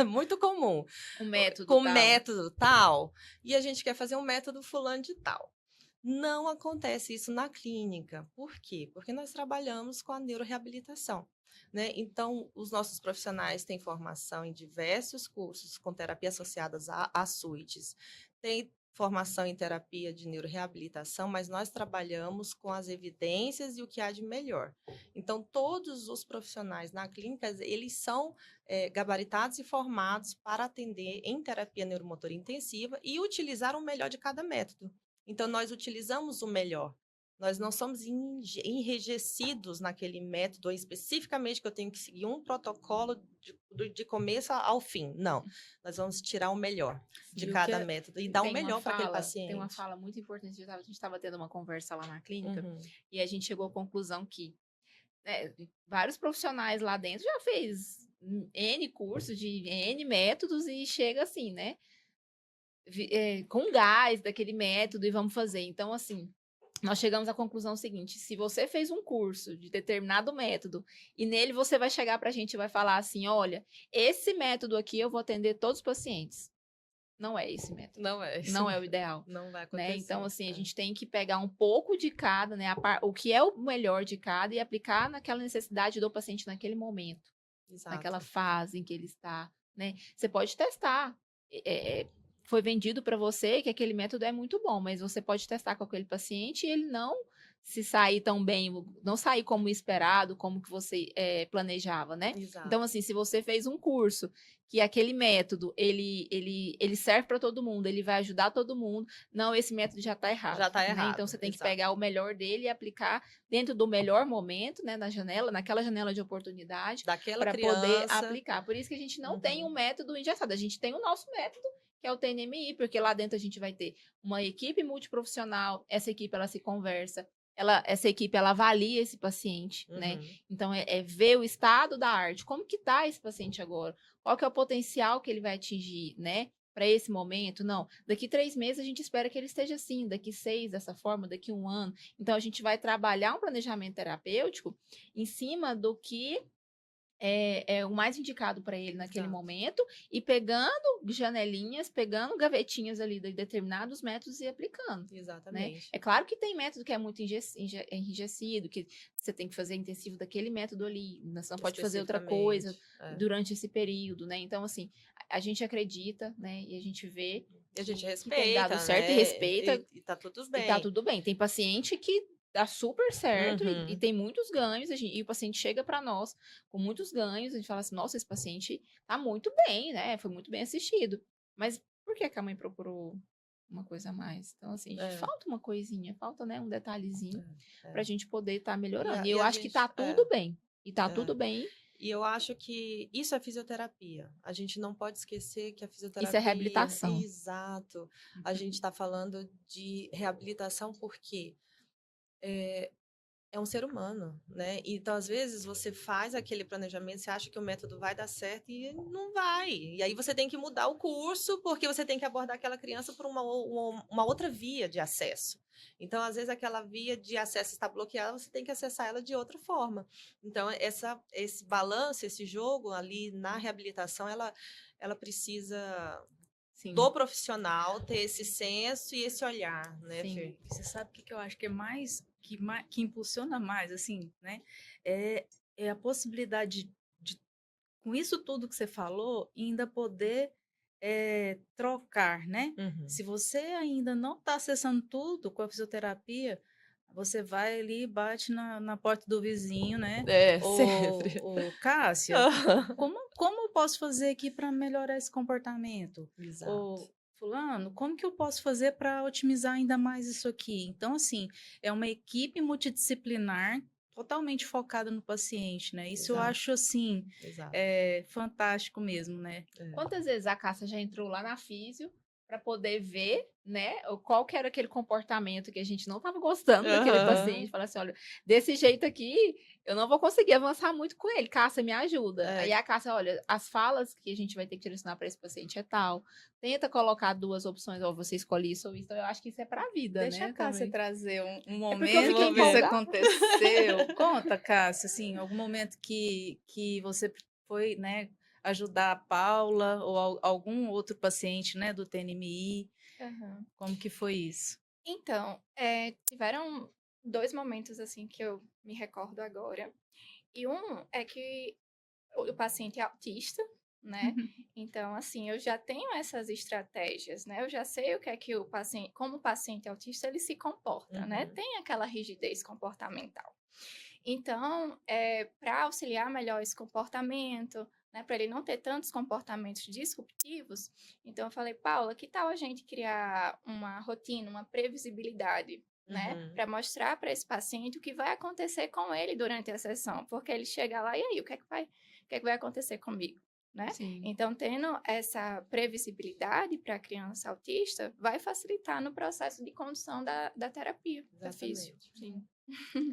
Muito comum. Um método Com tal. método tal, e a gente quer fazer um método fulano de tal. Não acontece isso na clínica. Por quê? Porque nós trabalhamos com a neuroreabilitação, né? Então, os nossos profissionais têm formação em diversos cursos com terapia associadas a suítes. Tem formação em terapia de neuroreabilitação, mas nós trabalhamos com as evidências e o que há de melhor. Então, todos os profissionais na clínica, eles são gabaritados e formados para atender em terapia neuromotora intensiva e utilizar o melhor de cada método. Então, nós utilizamos o melhor. Nós não somos enrijecidos naquele método, ou especificamente que eu tenho que seguir um protocolo de começo ao fim. Não. Nós vamos tirar o melhor de cada método e dar o melhor para aquele paciente. Tem uma fala muito importante. A gente estava tendo uma conversa lá na clínica e a gente chegou à conclusão que vários profissionais lá dentro já fez N cursos de N métodos e chega assim, né? Com gás daquele método e vamos fazer. Então, assim, nós chegamos à conclusão seguinte: se você fez um curso de determinado método e nele você vai chegar para a gente e vai falar assim, olha, esse método aqui eu vou atender todos os pacientes. Não é esse método. Não é o ideal. Não vai acontecer. Né? Então, assim, a gente tem que pegar um pouco de cada, né? O que é o melhor de cada e aplicar naquela necessidade do paciente naquele momento. Exato. Naquela fase em que ele está, né? Você pode testar. Foi vendido para você que aquele método é muito bom, mas você pode testar com aquele paciente e ele não se sair tão bem, não sair como esperado, como que você planejava, né? Exato. Então, assim, se você fez um curso que aquele método, ele serve para todo mundo, ele vai ajudar todo mundo, não, esse método já está errado. Já está errado. Né? Então, você tem que pegar o melhor dele e aplicar dentro do melhor momento, né, naquela janela de oportunidade, para poder aplicar. Por isso que a gente não tem um método engessado, a gente tem o nosso método, que é o TNMI, porque lá dentro a gente vai ter uma equipe multiprofissional, essa equipe ela se conversa essa equipe, ela avalia esse paciente, né? Uhum. Então, é ver o estado da arte, como que tá esse paciente agora? Qual que é o potencial que ele vai atingir, né? Para esse momento, não. Daqui 3 meses a gente espera que ele esteja assim, daqui 6 dessa forma, daqui 1 ano. Então, a gente vai trabalhar um planejamento terapêutico em cima do que é o mais indicado para ele naquele Exato. momento, e pegando janelinhas, pegando gavetinhas ali de determinados métodos e aplicando. Né? Exatamente. É claro que tem método que é muito enrijecido, que você tem que fazer intensivo daquele método ali, você não pode fazer outra coisa Especificamente, é. durante esse período, né? Então, assim, a gente acredita, né? E a gente vê E a gente que tem dado respeita, certo e né? respeita, E tá tudo e tá bem. tudo bem. Tem paciente que dá super certo e Uhum. tem muitos ganhos, e o paciente chega para nós com muitos ganhos, a gente fala assim, nossa, esse paciente tá muito bem, né? Foi muito bem assistido. Mas por que que a mãe procurou uma coisa a mais? Então, assim, É. falta uma coisinha, falta, né, um detalhezinho É. pra gente poder estar melhorando. E E eu a acho que gente, tá tudo bem. E tá tudo bem. E eu acho que isso é fisioterapia. A gente não pode esquecer que a fisioterapia... Isso é reabilitação. Exato. A gente está falando de reabilitação porque é um ser humano, né? Então, às vezes, você faz aquele planejamento, você acha que o método vai dar certo e não vai. E aí você tem que mudar o curso, porque você tem que abordar aquela criança por uma outra via de acesso. Então, às vezes, aquela via de acesso está bloqueada, você tem que acessar ela de outra forma. Então, esse balanço, esse jogo ali na reabilitação, ela precisa Sim. do profissional ter esse senso e esse olhar, né, Sim. Fer? Você sabe o que eu acho que é que impulsiona mais, assim, né? É a possibilidade com isso tudo que você falou, ainda poder trocar, né? Uhum. Se você ainda não está acessando tudo com a fisioterapia, você vai ali e bate na porta do vizinho, né? Sempre. Ô, Cássia, como eu posso fazer aqui para melhorar esse comportamento? Exato. Ô, fulano, como que eu posso fazer para otimizar ainda mais isso aqui? Então, assim, é uma equipe multidisciplinar totalmente focada no paciente, né? Isso eu Exato. acho, assim, Exato. fantástico mesmo, né? Quantas vezes a Cássia já entrou lá na físio para poder ver, né, qual que era aquele comportamento que a gente não estava gostando daquele paciente, falar assim, olha, desse jeito aqui, eu não vou conseguir avançar muito com ele, Cássia, me ajuda. Aí a Cássia, olha, as falas que a gente vai ter que direcionar para esse paciente é tal, tenta colocar 2 opções, ó, você escolhe isso ou isso, então eu acho que isso é para a vida, Deixa né? a Cássia também. trazer um porque eu momento fiquei que isso empolgada. aconteceu. Conta, Cássia, assim, algum momento que você foi, né, ajudar a Paula ou algum outro paciente, né, do TNMI. Aham. Como que foi isso? Então, tiveram 2 momentos, assim, que eu me recordo agora. E um é que o paciente é autista, né? Então, assim, eu já tenho essas estratégias, né? Eu já sei o que é que o paciente, como o paciente autista, ele se comporta, né? Tem aquela rigidez comportamental. Então, para auxiliar melhor esse comportamento, né, para ele não ter tantos comportamentos disruptivos, então eu falei, Paula, que tal a gente criar uma rotina, uma previsibilidade, né, para mostrar para esse paciente o que vai acontecer com ele durante a sessão, porque ele chega lá e aí, o que é que vai acontecer comigo? Né? Sim. Então, tendo essa previsibilidade para a criança autista, vai facilitar no processo de condução da terapia, da físio. Sim.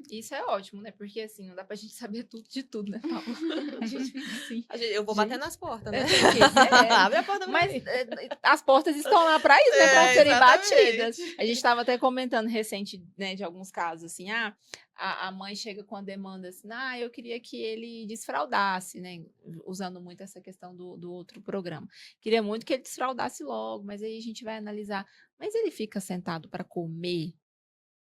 Isso é ótimo, né? Porque assim, não dá pra gente saber tudo de tudo, né, Paula? A gente fica assim. Eu vou bater nas portas, né? Abre a porta pra Mas mim. as portas estão lá para isso, né? Para serem Exatamente. batidas. A gente estava até comentando recente, né, de alguns casos, assim, a mãe chega com a demanda assim, eu queria que ele desfraldasse, né? Usando muito essa questão do outro programa. Queria muito que ele desfraldasse logo, mas aí a gente vai analisar. Mas ele fica sentado para comer?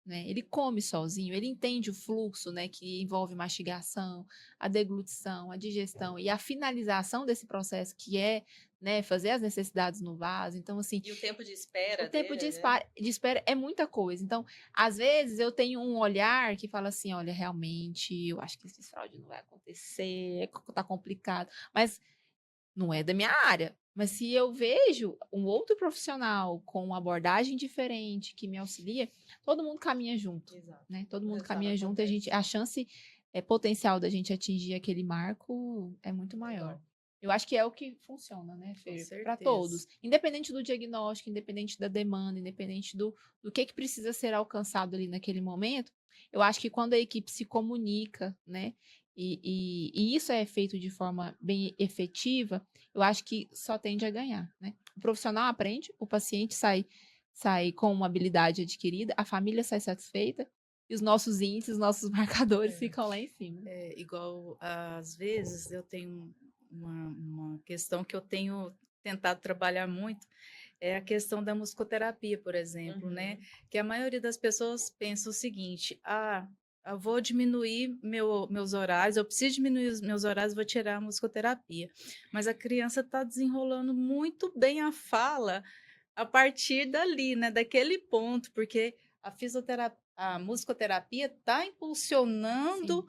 Né? Ele come sozinho, ele entende o fluxo, né, que envolve mastigação, a deglutição, a digestão e a finalização desse processo, que é, né, fazer as necessidades no vaso. Então, assim, E o tempo de espera o tempo dele, de espera é muita coisa. Então, às vezes, eu tenho um olhar que fala assim, olha, realmente, eu acho que esse desfraude não vai acontecer, tá complicado. Mas não é da minha área. Mas se eu vejo um outro profissional com uma abordagem diferente que me auxilia, todo mundo caminha junto, Exato. né? Todo mundo Exato, caminha junto e a chance potencial da gente atingir aquele marco é muito maior. Eu acho que é o que funciona, né, Fer? Para certeza. todos. Independente do diagnóstico, independente da demanda, independente do que precisa ser alcançado ali naquele momento, eu acho que quando a equipe se comunica, né, e isso é feito de forma bem efetiva, eu acho que só tende a ganhar, né? O profissional aprende, o paciente sai com uma habilidade adquirida, a família sai satisfeita e os nossos índices, os nossos marcadores É. ficam lá em cima. É, igual, às vezes, eu tenho uma questão que eu tenho tentado trabalhar muito, é a questão da musicoterapia, por exemplo, né? Que a maioria das pessoas pensa o seguinte: ah, eu vou diminuir meus horários, eu preciso diminuir os meus horários, vou tirar a musicoterapia. Mas a criança está desenrolando muito bem a fala a partir dali, né? Daquele ponto, porque a musicoterapia está impulsionando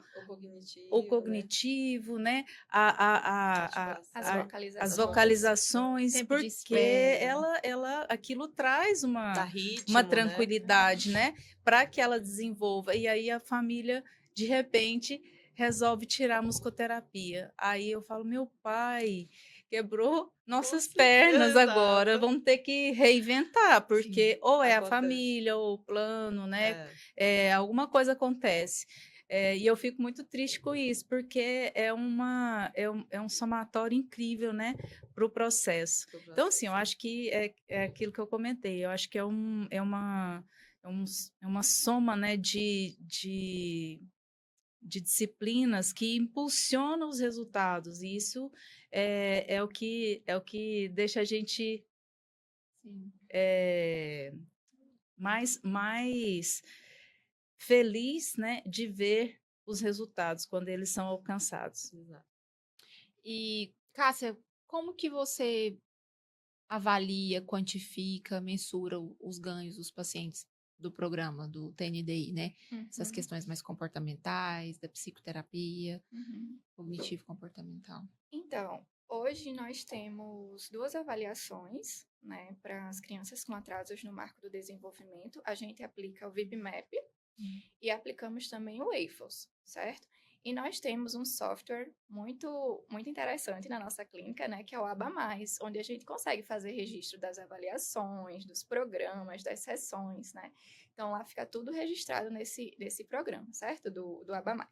Sim. o né? cognitivo, né? A, As Articulação. vocalizações. as vocalizações, Tempo de porque espera. aquilo traz Dá uma ritmo, né? tranquilidade, né? Para que ela desenvolva. E aí a família, de repente, resolve tirar a musicoterapia. Aí eu falo, meu pai quebrou nossas certeza, pernas agora, exato. vamos ter que reinventar, porque ou é a Acontece. família, ou o plano, né? É. Alguma coisa acontece. E eu fico muito triste com isso, porque é um somatório incrível, né, para o processo. Então, assim, eu acho que é aquilo que eu comentei, eu acho que é uma soma, né, de disciplinas que impulsionam os resultados, e isso é o que deixa a gente Sim. mais feliz, né, de ver os resultados quando eles são alcançados. Exato. E, Cássia, como que você avalia, quantifica, mensura os ganhos dos pacientes do programa, do TNDI, né? Essas Uhum, questões mais comportamentais, da psicoterapia, uhum. cognitivo-comportamental. Então, hoje nós temos 2 avaliações, né, para as crianças com atrasos no marco do desenvolvimento. A gente aplica o VIBMAP e aplicamos também o WAFLS, certo? E nós temos um software muito interessante na nossa clínica, né, que é o ABA+, onde a gente consegue fazer registro das avaliações, dos programas, das sessões, né? Então, lá fica tudo registrado nesse programa, certo? Do ABA+.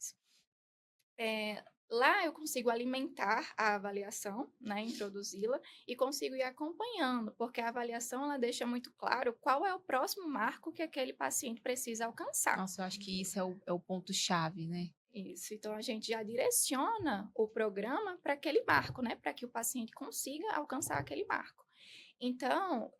Lá eu consigo alimentar a avaliação, né, introduzi-la, e consigo ir acompanhando, porque a avaliação ela deixa muito claro qual é o próximo marco que aquele paciente precisa alcançar. Nossa, eu acho que isso é o ponto-chave, né? Isso, então a gente já direciona o programa para aquele marco, né, para que o paciente consiga alcançar aquele marco. Então,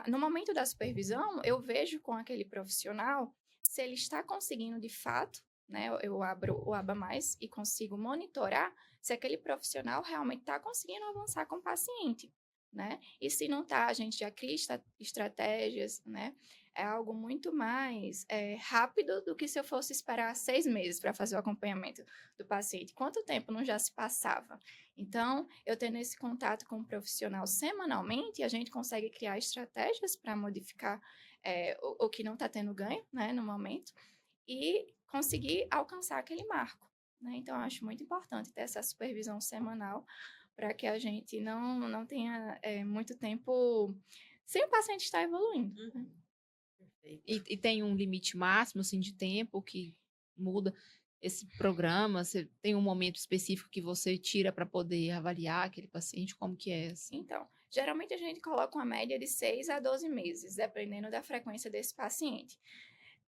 no momento da supervisão, eu vejo com aquele profissional se ele está conseguindo de fato, né? Eu abro o ABA+, e consigo monitorar se aquele profissional realmente está conseguindo avançar com o paciente, né? E se não está, a gente já cria estratégias, né? É algo muito mais rápido do que se eu fosse esperar 6 meses para fazer o acompanhamento do paciente. Quanto tempo não já se passava? Então, eu tendo esse contato com o profissional semanalmente, a gente consegue criar estratégias para modificar o que não está tendo ganho, né, no momento, e conseguir alcançar aquele marco, né? Então, eu acho muito importante ter essa supervisão semanal para que a gente não tenha muito tempo sem o paciente estar evoluindo. Né? Perfeito. E tem um limite máximo, assim, de tempo que muda esse programa? Você tem um momento específico que você tira para poder avaliar aquele paciente? Como que é, assim? Então, geralmente a gente coloca uma média de 6 a 12 meses, dependendo da frequência desse paciente.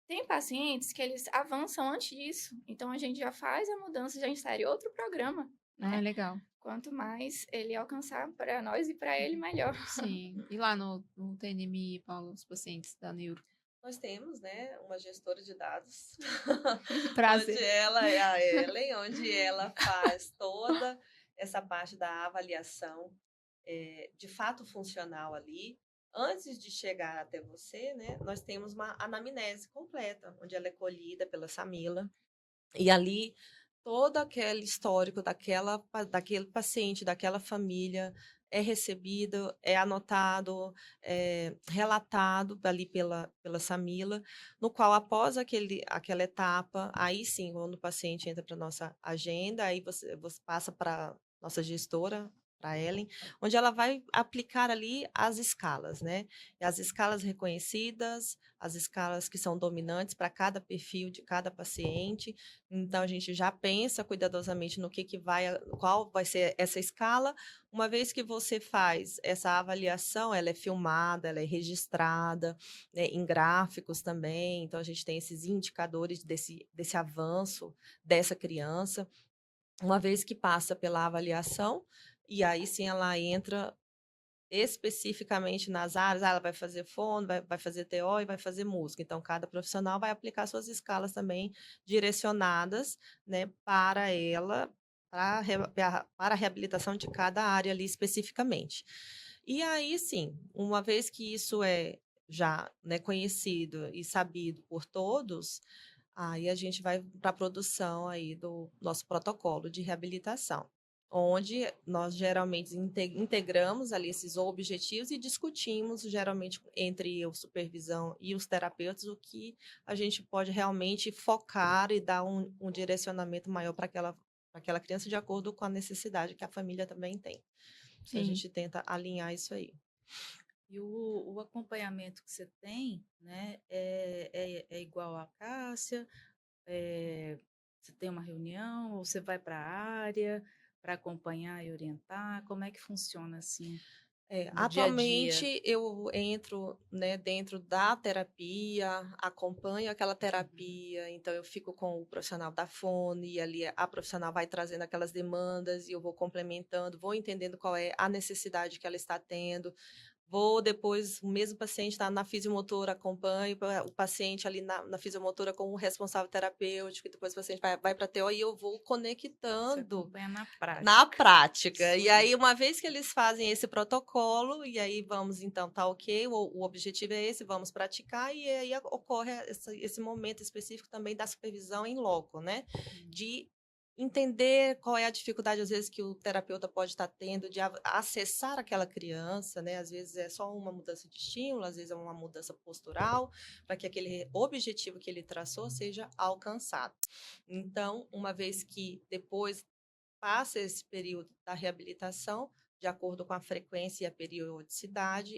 Tem pacientes que eles avançam antes disso, então a gente já faz a mudança, já insere outro programa, né? Legal. Quanto mais ele alcançar para nós e para ele, melhor. Sim. E lá no TNMI, Paulo, os pacientes da neuro? Nós temos, né, uma gestora de dados, Prazer. onde ela é a Ellen, onde ela faz toda essa parte da avaliação de fato funcional ali. Antes de chegar até você, né, nós temos uma anamnese completa, onde ela é colhida pela Samila. E ali, todo aquele histórico daquele paciente, daquela família, é recebido, é anotado, é relatado ali pela Samila, no qual, após aquela etapa, aí sim, quando o paciente entra para a nossa agenda, aí você passa para nossa gestora, para a Ellen, onde ela vai aplicar ali as escalas, né? E as escalas reconhecidas, as escalas que são dominantes para cada perfil de cada paciente. Então, a gente já pensa cuidadosamente no que vai, qual vai ser essa escala. Uma vez que você faz essa avaliação, ela é filmada, ela é registrada, né, em gráficos também. Então, a gente tem esses indicadores desse avanço dessa criança. Uma vez que passa pela avaliação, e aí sim ela entra especificamente nas áreas, ela vai fazer fono, vai fazer TO e vai fazer música. Então, cada profissional vai aplicar suas escalas também direcionadas, né, para ela, para a reabilitação de cada área ali especificamente. E aí, sim, uma vez que isso é já, né, conhecido e sabido por todos, aí a gente vai para a produção aí do nosso protocolo de reabilitação, onde nós geralmente integramos ali esses objetivos e discutimos geralmente entre a supervisão e os terapeutas o que a gente pode realmente focar e dar um direcionamento maior para aquela criança de acordo com a necessidade que a família também tem. Então, a Sim. gente tenta alinhar isso aí. E o acompanhamento que você tem, né, é igual à Cássia? Você tem uma reunião ou você vai para a área para acompanhar e orientar? Como é que funciona assim no dia a dia? Atualmente eu entro, né, dentro da terapia, acompanho aquela terapia, então eu fico com o profissional da fone, e ali a profissional vai trazendo aquelas demandas e eu vou complementando, vou entendendo qual é a necessidade que ela está tendo. Vou depois, o mesmo paciente está na fisiomotora, acompanho o paciente ali na fisiomotora com o responsável terapêutico, e depois o paciente vai para a TO e eu vou Você conectando acompanha na na prática. prática. E Sim. aí, uma vez que eles fazem esse protocolo, e aí vamos, então, tá ok, o objetivo é esse, vamos praticar, e aí ocorre esse momento específico também da supervisão em loco, né? De entender qual é a dificuldade, às vezes, que o terapeuta pode estar tendo de acessar aquela criança, né? Às vezes é só uma mudança de estímulo, às vezes é uma mudança postural, para que aquele objetivo que ele traçou seja alcançado. Então, uma vez que depois passa esse período da reabilitação, de acordo com a frequência e a periodicidade,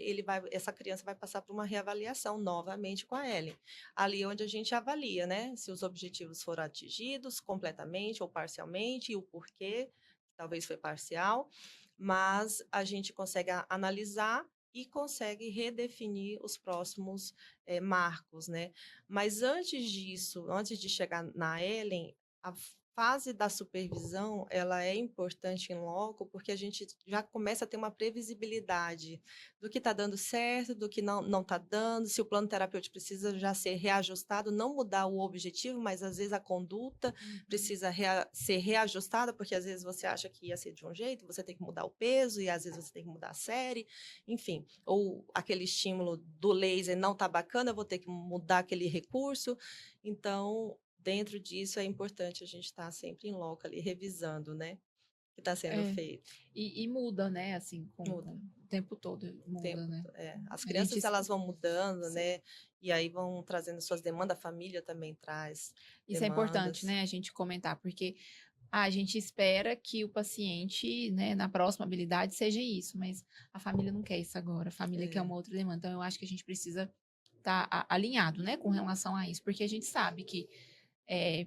essa criança vai passar por uma reavaliação novamente com a Ellen. Ali onde a gente avalia, né, se os objetivos foram atingidos completamente ou parcialmente e o porquê, talvez foi parcial, mas a gente consegue analisar e consegue redefinir os próximos marcos, né? Mas antes disso, antes de chegar na Ellen, a fase da supervisão, ela é importante em loco, porque a gente já começa a ter uma previsibilidade do que está dando certo, do que não está dando, se o plano terapêutico precisa já ser reajustado, não mudar o objetivo, mas às vezes a conduta precisa ser reajustada, porque às vezes você acha que ia ser de um jeito, você tem que mudar o peso, e às vezes você tem que mudar a série, enfim, ou aquele estímulo do laser não está bacana, eu vou ter que mudar aquele recurso, então dentro disso é importante a gente estar sempre em loco ali, revisando, né, o que está sendo É. feito. E muda, né? Assim, Muda. o tempo todo muda, né? As A gente crianças elas vão mudando, Sim. né, e aí vão trazendo suas demandas, a família também traz Isso é importante, demandas. né? A gente comentar, porque a gente espera que o paciente, né, na próxima habilidade seja isso, mas a família não quer isso agora, a família quer É. uma outra demanda. Então, eu acho que a gente precisa estar alinhado, né, com relação a isso, porque a gente sabe que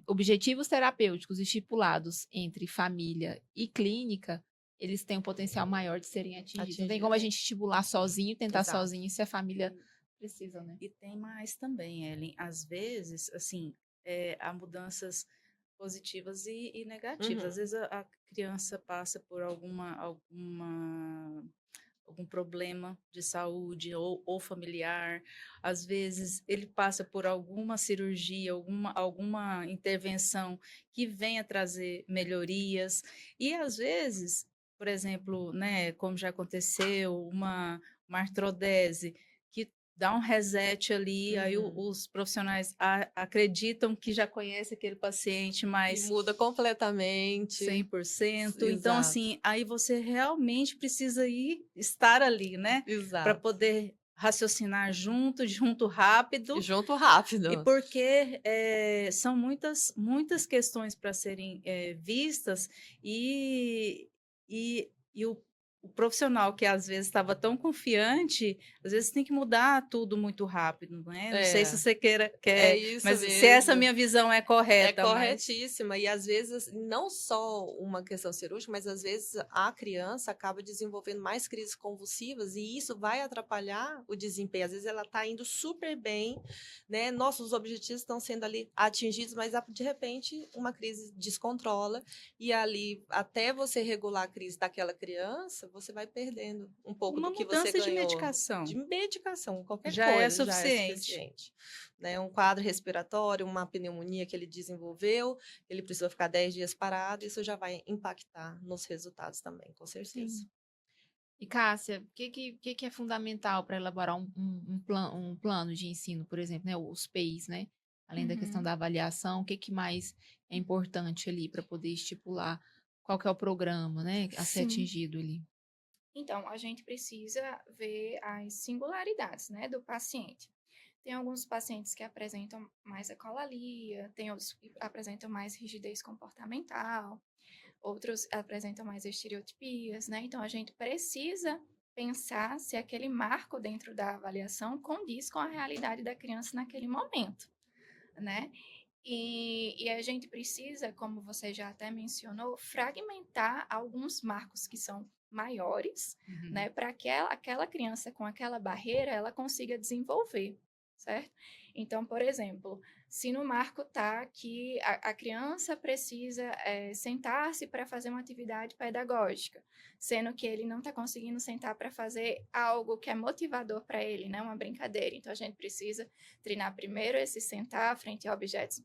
objetivos terapêuticos estipulados entre família e clínica, eles têm um potencial maior de serem atingidos. Não tem como a gente estipular sozinho, tentar Exato. sozinho, se a família precisa, né? E tem mais também, Ellen. Às vezes, assim, há mudanças positivas e negativas. Às vezes a criança passa por algum problema de saúde ou familiar. Às vezes ele passa por alguma cirurgia, alguma intervenção que venha trazer melhorias. E às vezes, por exemplo, né, como já aconteceu, uma artrodese que dá um reset ali, aí os profissionais acreditam que já conhece aquele paciente, E mas muda completamente. 100%. Então, Exato. assim, aí você realmente precisa estar ali, né? Para Exato. poder raciocinar junto rápido. E junto rápido. E porque são muitas questões para serem vistas e o profissional que às vezes estava tão confiante, às vezes tem que mudar tudo muito rápido, não é? Não sei se É, você é quer, isso mas se essa mesmo. minha visão é É correta, mas corretíssima. E às vezes, não só uma questão cirúrgica, mas às vezes a criança acaba desenvolvendo mais crises convulsivas e isso vai atrapalhar o desempenho. Às vezes ela está indo super bem, né? Nossos objetivos estão sendo ali atingidos, mas de repente uma crise descontrola e ali, até você regular a crise daquela criança, você vai perdendo um pouco uma do que você mudança de ganhou. medicação De medicação, qualquer já é coisa já é suficiente. suficiente, né? Um quadro respiratório, uma pneumonia que ele desenvolveu, ele precisou ficar 10 dias parado, isso já vai impactar nos resultados também, com certeza. Sim. E Cássia, o que é fundamental para elaborar um plano de ensino, por exemplo, né? Os PEIs, né? Além da questão Uhum. da avaliação, o que mais é importante ali para poder estipular qual que é o programa, né? A ser Sim. atingido ali. Então, a gente precisa ver as singularidades, né, do paciente. Tem alguns pacientes que apresentam mais ecolalia, tem outros que apresentam mais rigidez comportamental, outros apresentam mais estereotipias, né? Então, a gente precisa pensar se aquele marco dentro da avaliação condiz com a realidade da criança naquele momento, né? E a gente precisa, como você já até mencionou, fragmentar alguns marcos que são maiores, né, para que aquela criança com aquela barreira ela consiga desenvolver, certo? Então, por exemplo, se no marco tá que a criança precisa sentar-se para fazer uma atividade pedagógica, sendo que ele não está conseguindo sentar para fazer algo que é motivador para ele, né, uma brincadeira. Então, a gente precisa treinar primeiro esse sentar frente a objetos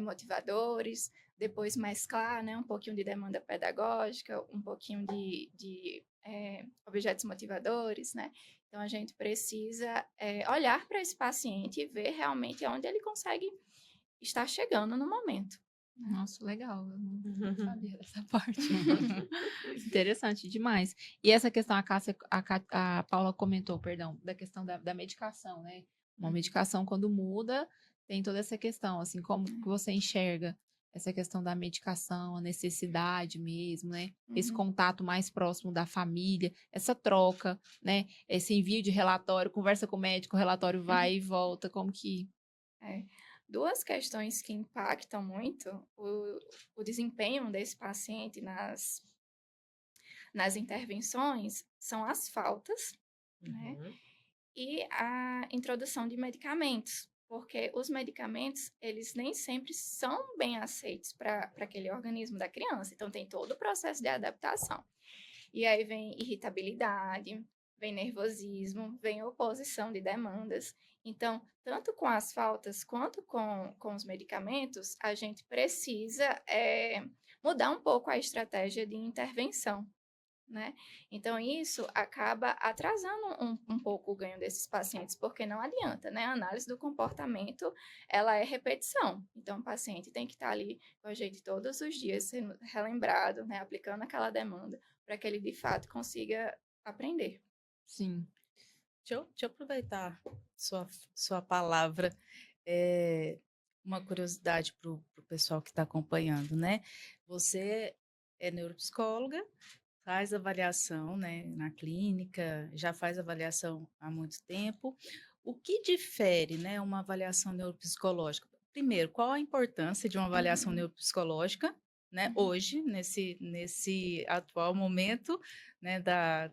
motivadores, depois mesclar, né, um pouquinho de demanda pedagógica, um pouquinho de objetos motivadores, né? Então, a gente precisa olhar para esse paciente e ver realmente onde ele consegue estar chegando no momento. Nossa, legal. Eu não sabia dessa parte. Interessante demais. E essa questão, a Paula comentou, perdão, da questão da medicação, né? Uma medicação, quando muda, tem toda essa questão, assim, como que você enxerga essa questão da medicação, a necessidade mesmo, né? Esse contato mais próximo da família, essa troca, né? Esse envio de relatório, conversa com o médico, o relatório vai e volta, como que... Duas questões que impactam muito o desempenho desse paciente nas intervenções são as faltas, né? E a introdução de medicamentos, porque os medicamentos, eles nem sempre são bem aceitos para aquele organismo da criança, então tem todo o processo de adaptação. E aí vem irritabilidade, vem nervosismo, vem oposição de demandas. Então, tanto com as faltas quanto com os medicamentos, a gente precisa mudar um pouco a estratégia de intervenção, né? Então, isso acaba atrasando um pouco o ganho desses pacientes, porque não adianta, né? A análise do comportamento, ela é repetição. Então, o paciente tem que estar ali com a gente todos os dias, sendo relembrado, né? Aplicando aquela demanda, para que ele, de fato, consiga aprender. Sim. Deixa eu aproveitar sua palavra. Uma curiosidade para o pessoal que está acompanhando, né? Você é neuropsicóloga, faz avaliação, né, na clínica, já faz avaliação há muito tempo. O que difere, né, uma avaliação neuropsicológica? Primeiro, qual a importância de uma avaliação neuropsicológica, né, hoje, nesse atual momento, né,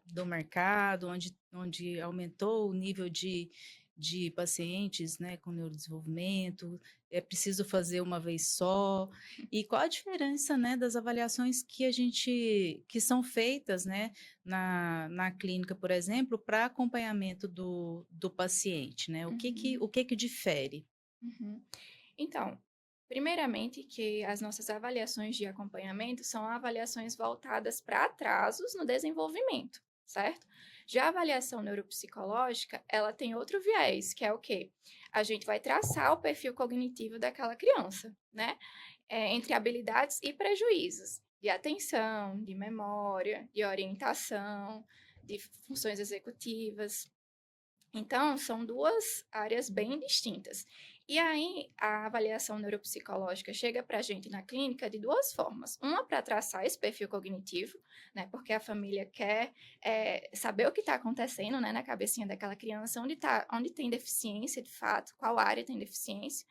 do mercado, onde aumentou o nível de pacientes, né, com neurodesenvolvimento, é preciso fazer uma vez só, e qual a diferença, né, das avaliações que são feitas, né, na clínica, por exemplo, para acompanhamento do paciente, né? O que difere? Então, primeiramente que as nossas avaliações de acompanhamento são avaliações voltadas para atrasos no desenvolvimento, certo? Já a avaliação neuropsicológica, ela tem outro viés, que é o quê? A gente vai traçar o perfil cognitivo daquela criança, né? Entre habilidades e prejuízos, de atenção, de memória, de orientação, de funções executivas. Então, são duas áreas bem distintas. E aí, a avaliação neuropsicológica chega para a gente na clínica de duas formas. Uma para traçar esse perfil cognitivo, né? Porque a família quer saber o que está acontecendo, né, na cabecinha daquela criança, onde tem deficiência de fato, qual área tem deficiência.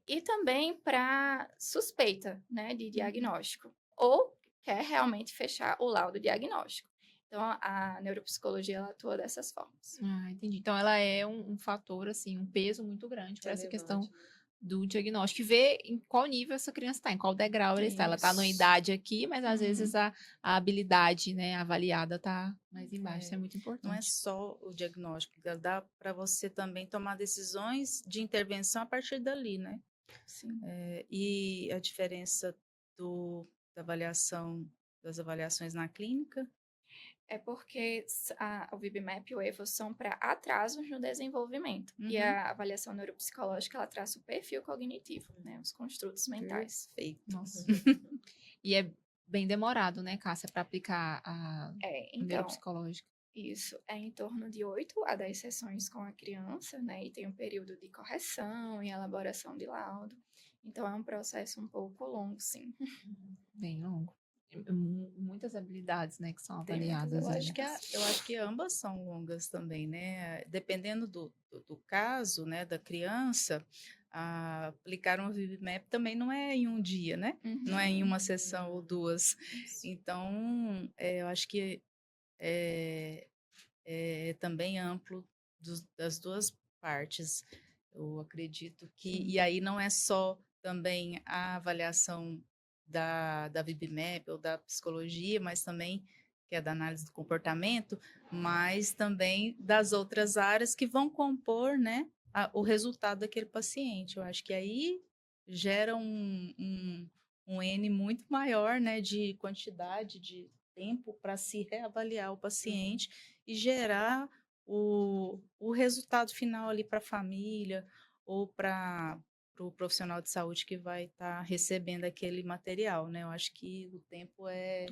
E também para suspeita, né, de diagnóstico. Ou quer realmente fechar o laudo diagnóstico. Então, a neuropsicologia ela atua dessas formas. Ah, entendi. Então, ela é um fator, assim, um peso muito grande para essa questão Relevante, né? do diagnóstico e ver em qual nível essa criança está, em qual degrau ela está. Ela está numa Isso. idade aqui, mas às Uhum. vezes a habilidade, né, avaliada está mais embaixo. Isso é É, muito não é importante. só o diagnóstico, dá para você também tomar decisões de intervenção a partir dali, né? Sim. E a diferença da avaliação, das avaliações na clínica? É porque o VIB-MAP e o EVO são para atrasos no desenvolvimento. E Uhum. a avaliação neuropsicológica, ela traça o perfil cognitivo, né? Os construtos mentais. Perfeito. Nossa. E é bem demorado, né, Cássia, para aplicar a Então, neuropsicológica. isso é em torno de 8 a 10 sessões com a criança, né? E tem um período de correção e elaboração de laudo. Então, é um processo um pouco longo, sim. Bem longo. Muitas habilidades, né, que são Tem muitas avaliadas. Eu acho que ambas são longas também, né? Dependendo do caso, né, da criança, aplicar um ViviMap também não é em um dia, né? Não é em uma sessão ou duas. Isso. Então, eu acho que é também amplo das duas partes. Eu acredito que. Sim. E aí não é só também a avaliação da VibiMap ou da psicologia, mas também, que é da análise do comportamento, mas também das outras áreas que vão compor, né, o resultado daquele paciente. Eu acho que aí gera um N muito maior, né, de quantidade de tempo para se reavaliar o paciente e gerar o resultado final ali para a família ou para o profissional de saúde que vai estar recebendo aquele material, né? Eu acho que o tempo é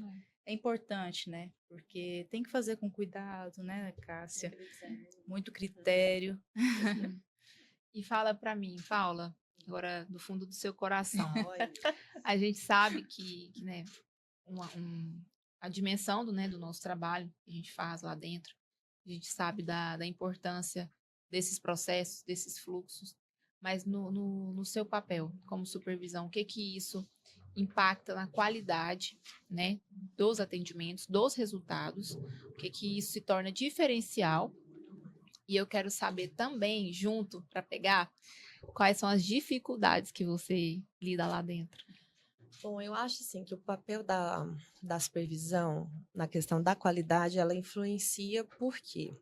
importante, né? Porque tem que fazer com cuidado, né, Cássia? Muito critério. Sim. E fala para mim, Paula, agora do fundo do seu coração. Olha, A gente sabe que né, a dimensão do nosso trabalho que a gente faz lá dentro, a gente sabe da importância desses processos, desses fluxos, mas no seu papel como supervisão, o que isso impacta na qualidade, né, dos atendimentos, dos resultados, o que isso se torna diferencial. E eu quero saber também, junto, para pegar, quais são as dificuldades que você lida lá dentro. Bom, eu acho assim que o papel da supervisão na questão da qualidade, ela influencia por quê?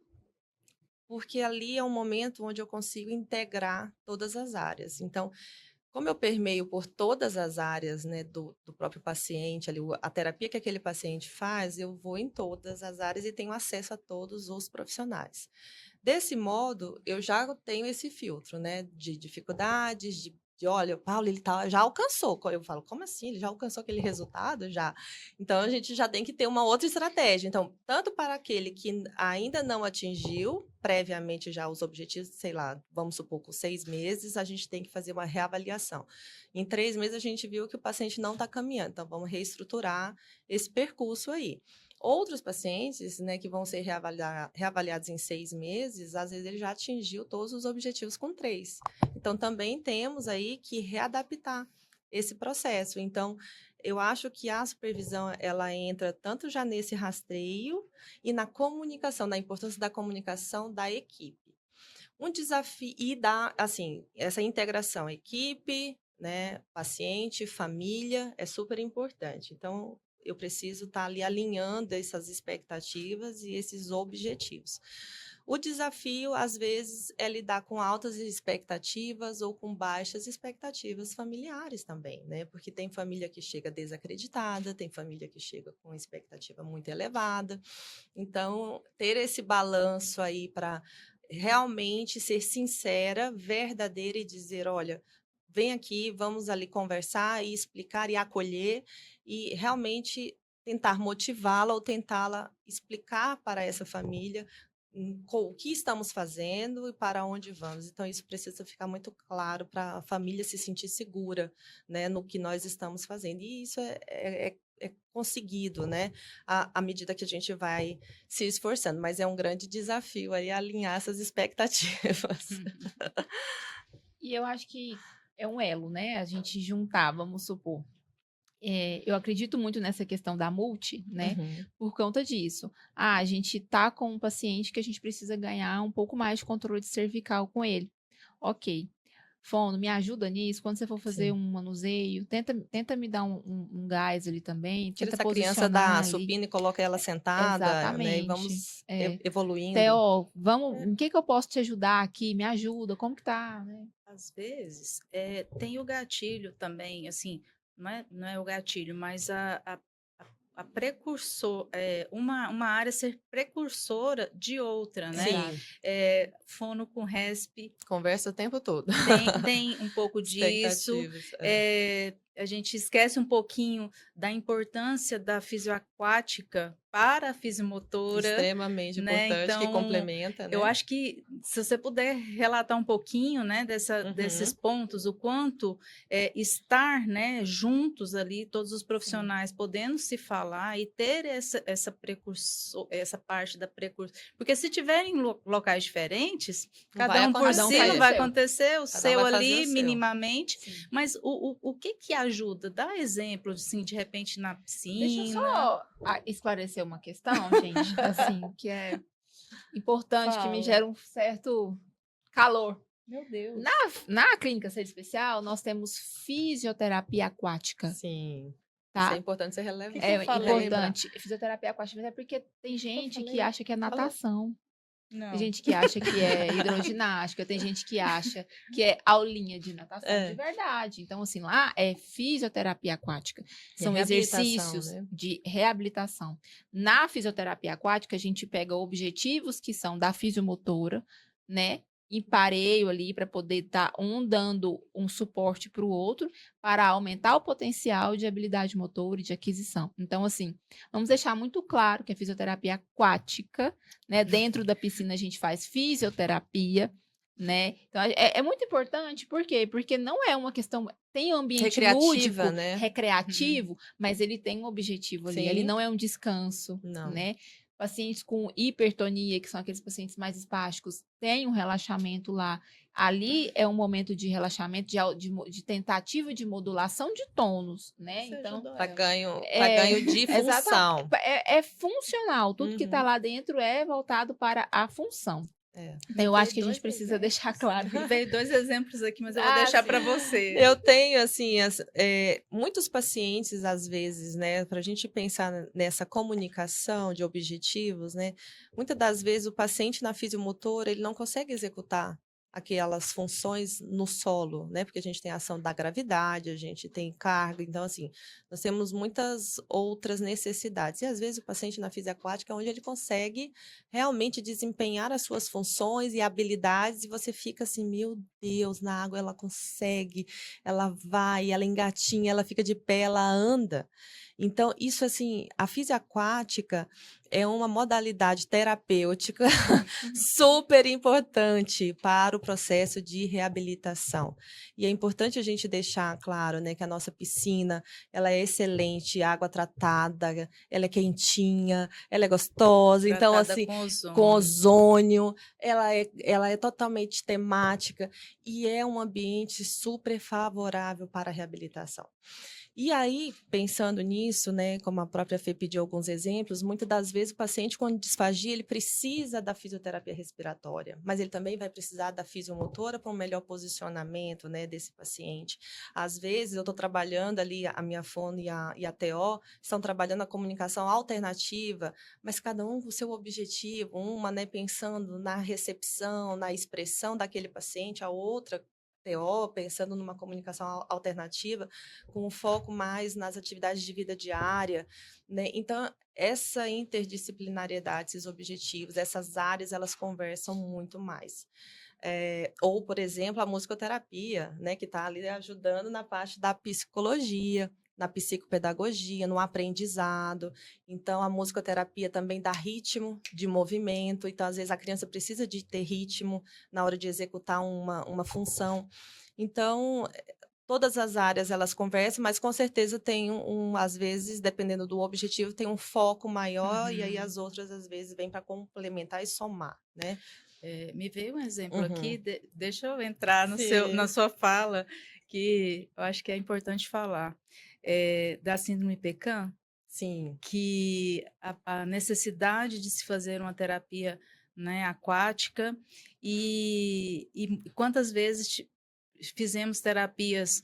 Porque ali é um momento onde eu consigo integrar todas as áreas. Então, como eu permeio por todas as áreas, né, do próprio paciente, ali, a terapia que aquele paciente faz, eu vou em todas as áreas e tenho acesso a todos os profissionais. Desse modo, eu já tenho esse filtro, né, de dificuldades, olha, o Paulo, ele já alcançou. Eu falo, como assim? Ele já alcançou aquele resultado? Já. Então, a gente já tem que ter uma outra estratégia. Então, tanto para aquele que ainda não atingiu previamente já os objetivos, sei lá, vamos supor, com 6 meses, a gente tem que fazer uma reavaliação. Em 3 meses, a gente viu que o paciente não está caminhando. Então, vamos reestruturar esse percurso aí. Outros pacientes, né, que vão ser reavaliados em 6 meses, às vezes ele já atingiu todos os objetivos com 3. Então, também temos aí que readaptar esse processo. Então, eu acho que a supervisão, ela entra tanto já nesse rastreio e na comunicação, da importância da comunicação da equipe. Um desafio, e assim, essa integração, equipe, né, paciente, família, é super importante. Então, eu preciso estar ali alinhando essas expectativas e esses objetivos. O desafio, às vezes, é lidar com altas expectativas ou com baixas expectativas familiares também, né? Porque tem família que chega desacreditada, tem família que chega com expectativa muito elevada. Então, ter esse balanço aí para realmente ser sincera, verdadeira e dizer, olha, vem aqui, vamos ali conversar e explicar e acolher e realmente tentar motivá-la ou tentá-la explicar para essa família o que estamos fazendo e para onde vamos. Então, isso precisa ficar muito claro para a família se sentir segura, né, no que nós estamos fazendo. E isso é conseguido, né, à medida que a gente vai se esforçando. Mas é um grande desafio aí alinhar essas expectativas. E eu acho que é um elo, né? A gente juntar, vamos supor. Eu acredito muito nessa questão da multi, né? Uhum. Por conta disso. A gente tá com um paciente que a gente precisa ganhar um pouco mais de controle cervical com ele. Ok. Fono, me ajuda nisso. Quando você for fazer Sim. um manuseio, tenta me dar um gás ali também. Tira Tenta essa criança posicionar da ali. supina e coloca ela sentada, né? E Exatamente. vamos É. evoluindo. Theo, vamos, em que eu posso te ajudar aqui? Me ajuda, como que tá, né? Às vezes, tem o gatilho também, assim, não é o gatilho, mas a precursor, uma área ser precursora de outra, né? Sim, Fono com resp, conversa o tempo todo. tem um pouco disso. Expectativas. A gente esquece um pouquinho da importância da fisioaquática para a fisiomotora, Extremamente né? importante, que Então, complementa, eu né? acho que se você puder relatar um pouquinho, né, desses Uhum. pontos, o quanto estar, né, juntos ali, todos os profissionais podendo se falar e ter essa parte da precursor, porque se tiverem locais diferentes, Não vai cada um por Cada um si faz não o vai seu. acontecer, o Cada um seu vai fazer ali o seu. minimamente, Sim. mas o que que ajuda? Dá exemplo, assim, de repente na Deixa eu piscina. só esclarecer uma questão, gente, assim, que é importante, que me Fala. gera um certo calor. Meu Deus. Na clínica Ser Especial, nós temos fisioterapia aquática, Sim. Isso é tá? importante você relevar. Que eu É falei? importante. Fisioterapia aquática, mas é porque tem gente que falei? acha que é natação. Não. Tem gente que acha que é hidroginástica, tem gente que acha que é aulinha de natação de verdade. Então, assim, lá é fisioterapia aquática. E São reabilitação, exercícios né? de reabilitação. Na fisioterapia aquática, a gente pega objetivos que são da fisiomotora, né? Em pareio ali, para poder estar um dando um suporte para o outro, para aumentar o potencial de habilidade motora e de aquisição. Então, assim, vamos deixar muito claro que a fisioterapia aquática, né? Dentro da piscina a gente faz fisioterapia, né? Então é muito importante, por quê? Porque não é uma questão. Tem um ambiente Recreativa, lúdico, né? recreativo, mas ele tem um objetivo ali. Ele Sim. não é um descanso, Não. né? Pacientes com hipertonia, que são aqueles pacientes mais espásticos, têm um relaxamento lá. Ali é um momento de relaxamento, de tentativa de modulação de tônus, né? Você Então, ajudou Para ela. ganho, É, ganho de função. exatamente. É funcional. Tudo que está lá dentro é voltado para a função. Então, eu acho que a gente precisa deixar claro. Veio 2 exemplos aqui, mas eu vou deixar para você. Eu tenho, assim, muitos pacientes, às vezes, né, para a gente pensar nessa comunicação de objetivos, né, muitas das vezes o paciente na fisiomotora, ele não consegue executar aquelas funções no solo, né, porque a gente tem a ação da gravidade, a gente tem carga, então, assim, nós temos muitas outras necessidades. E, às vezes, o paciente na fisioaquática é onde ele consegue realmente desempenhar as suas funções e habilidades, e você fica assim, meu Deus, na água ela consegue, ela vai, ela engatinha, ela fica de pé, ela anda. Então, isso assim, a fisioaquática é uma modalidade terapêutica super importante para o processo de reabilitação. E é importante a gente deixar claro, né, que a nossa piscina, ela é excelente, água tratada, ela é quentinha, ela é gostosa, então Tratada assim, com com ozônio, ela é totalmente temática e é um ambiente super favorável para a reabilitação. E aí, pensando nisso, né, como a própria Fê pediu alguns exemplos, muitas das vezes o paciente com disfagia, ele precisa da fisioterapia respiratória, mas ele também vai precisar da fisiomotora para um melhor posicionamento, né, desse paciente. Às vezes, eu estou trabalhando ali, a minha fono e a TO estão trabalhando a comunicação alternativa, mas cada um com o seu objetivo, uma, né, pensando na recepção, na expressão daquele paciente, a outra TO, pensando numa comunicação alternativa, com um foco mais nas atividades de vida diária, né? Então, essa interdisciplinariedade, esses objetivos, essas áreas, elas conversam muito mais. Ou, por exemplo, a musicoterapia, né, que está ali ajudando na parte da psicologia, na psicopedagogia, no aprendizado. Então, a musicoterapia também dá ritmo de movimento. Então, às vezes, a criança precisa de ter ritmo na hora de executar uma função. Então, todas as áreas elas conversam, mas com certeza tem às vezes, dependendo do objetivo, tem um foco maior e aí as outras, às vezes, vêm para complementar e somar, né? Me veio um exemplo Uhum. aqui, deixa eu entrar Sim. na sua fala, que eu acho que é importante falar, da síndrome PECAM, Sim. que a necessidade de se fazer uma terapia, né, aquática e quantas vezes fizemos terapias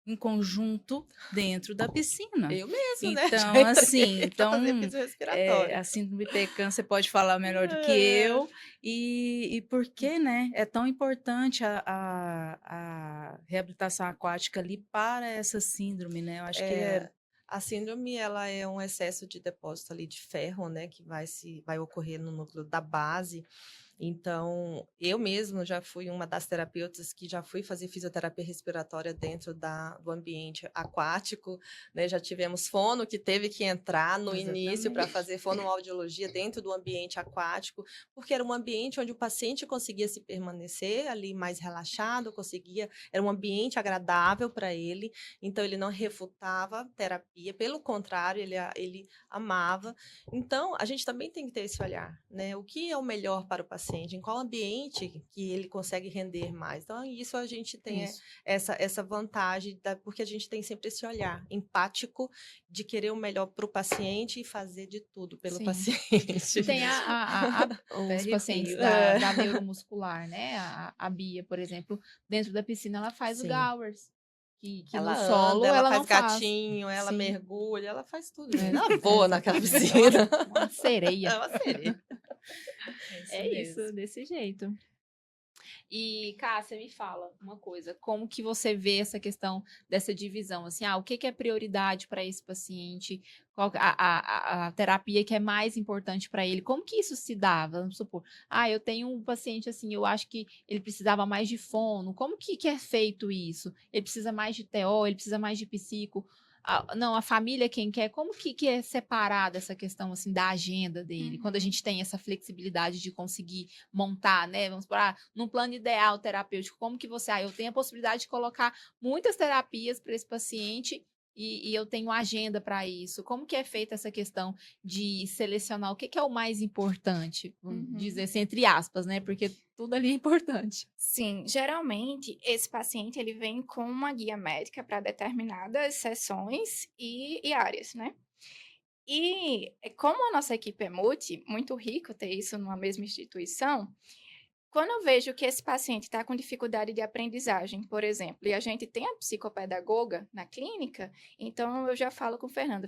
em conjunto dentro da piscina. Eu mesmo, né? Então, Já assim, entrei pra fazer fisiorrespiratório. a síndrome PECAM você pode falar melhor do que eu, e por que, né, é tão importante a reabilitação aquática ali para essa síndrome, né? Eu acho que A síndrome, ela é um excesso de depósito ali de ferro, né, que vai ocorrer no núcleo da base. Então, eu mesma já fui uma das terapeutas que já fui fazer fisioterapia respiratória dentro do ambiente aquático, né? Já tivemos fono que teve que entrar no início para fazer fonoaudiologia dentro do ambiente aquático, porque era um ambiente onde o paciente conseguia se permanecer ali mais relaxado, era um ambiente agradável para ele, então ele não refutava terapia, pelo contrário, ele amava. Então, a gente também tem que ter esse olhar, né? O que é o melhor para o paciente? Em qual ambiente que ele consegue render mais. Então, isso a gente tem essa vantagem, porque a gente tem sempre esse olhar empático de querer o melhor para o paciente e fazer de tudo pelo paciente. E tem os pacientes da neuromuscular, né? A Bia, por exemplo, dentro da piscina, ela faz o Gowers. Que ela no solo anda, ela faz não gatinho, faz. ela Sim. mergulha, ela faz tudo. Ela voa naquela piscina. Uma sereia. É uma sereia. É isso, desse jeito. E, Cássia, me fala uma coisa, como que você vê essa questão dessa divisão, assim, o que é prioridade para esse paciente, qual a terapia que é mais importante para ele, como que isso se dá? Vamos supor, eu tenho um paciente assim, eu acho que ele precisava mais de fono, como que é feito isso? Ele precisa mais de TO, ele precisa mais de psico? Não, a família quem quer, como que é separada essa questão, assim, da agenda dele? Quando a gente tem essa flexibilidade de conseguir montar, né? Vamos supor, num plano ideal terapêutico, como que você... eu tenho a possibilidade de colocar muitas terapias para esse paciente e eu tenho agenda para isso. Como que é feita essa questão de selecionar o que é o mais importante? Vamos dizer assim, entre aspas, né? Porque tudo ali é importante. Sim, geralmente esse paciente ele vem com uma guia médica para determinadas sessões e áreas, né? E como a nossa equipe é muito rico ter isso numa mesma instituição, quando eu vejo que esse paciente está com dificuldade de aprendizagem, por exemplo, e a gente tem a psicopedagoga na clínica, então eu já falo com Fernanda,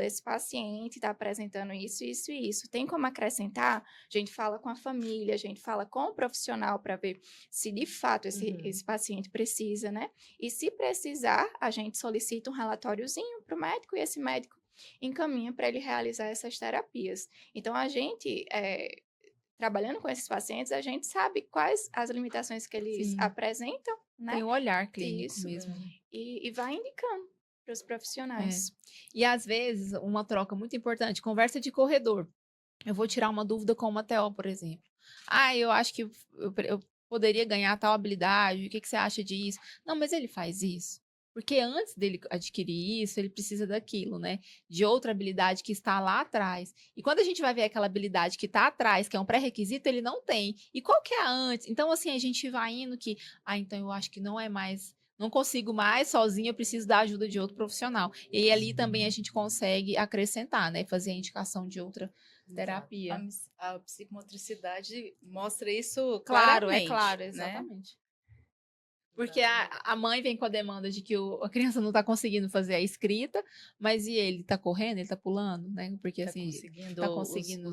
esse paciente está apresentando isso, isso e isso. Tem como acrescentar? A gente fala com a família, a gente fala com o profissional para ver se de fato esse paciente precisa, né? E se precisar, a gente solicita um relatóriozinho para o médico e esse médico encaminha para ele realizar essas terapias. Então, a gente... trabalhando com esses pacientes, a gente sabe quais as limitações que eles apresentam, né? Tem um olhar clínico mesmo. E vai indicando para os profissionais. E às vezes, uma troca muito importante, conversa de corredor. Eu vou tirar uma dúvida com uma TO, por exemplo. Eu acho que eu poderia ganhar tal habilidade, o que você acha disso? Não, mas ele faz isso. Porque antes dele adquirir isso, ele precisa daquilo, né? De outra habilidade que está lá atrás. E quando a gente vai ver aquela habilidade que está atrás, que é um pré-requisito, ele não tem. E qual que é a antes? Então, assim, a gente vai indo que... então eu acho que não é mais... Não consigo mais sozinho, eu preciso da ajuda de outro profissional. E aí, ali também a gente consegue acrescentar, né? Fazer a indicação de outra terapia. A psicomotricidade mostra isso Claro, claramente. é claro, né? exatamente. Porque a mãe vem com a demanda de que a criança não está conseguindo fazer a escrita, mas e ele está correndo, ele está pulando, né? Porque assim, tá conseguindo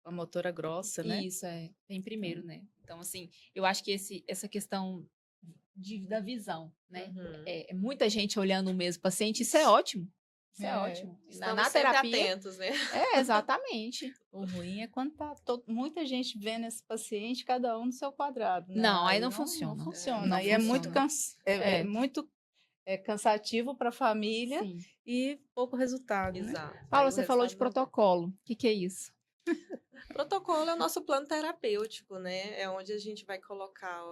a motora grossa, né? Isso, vem primeiro, né? Então, assim, eu acho que essa questão da visão, né? Muita gente olhando o mesmo paciente, isso é ótimo. Isso é ótimo. Na terapia, atentos, né? Exatamente. O ruim é quando tá muita gente vendo esse paciente, cada um no seu quadrado. Né? Não, aí não funciona. Não funciona. Aí é muito é cansativo para a família Sim. e pouco resultado, né? Exato. Aí Paula, o você falou de resultado não vem. protocolo. O que é isso? Protocolo é o nosso plano terapêutico, né? É onde a gente vai colocar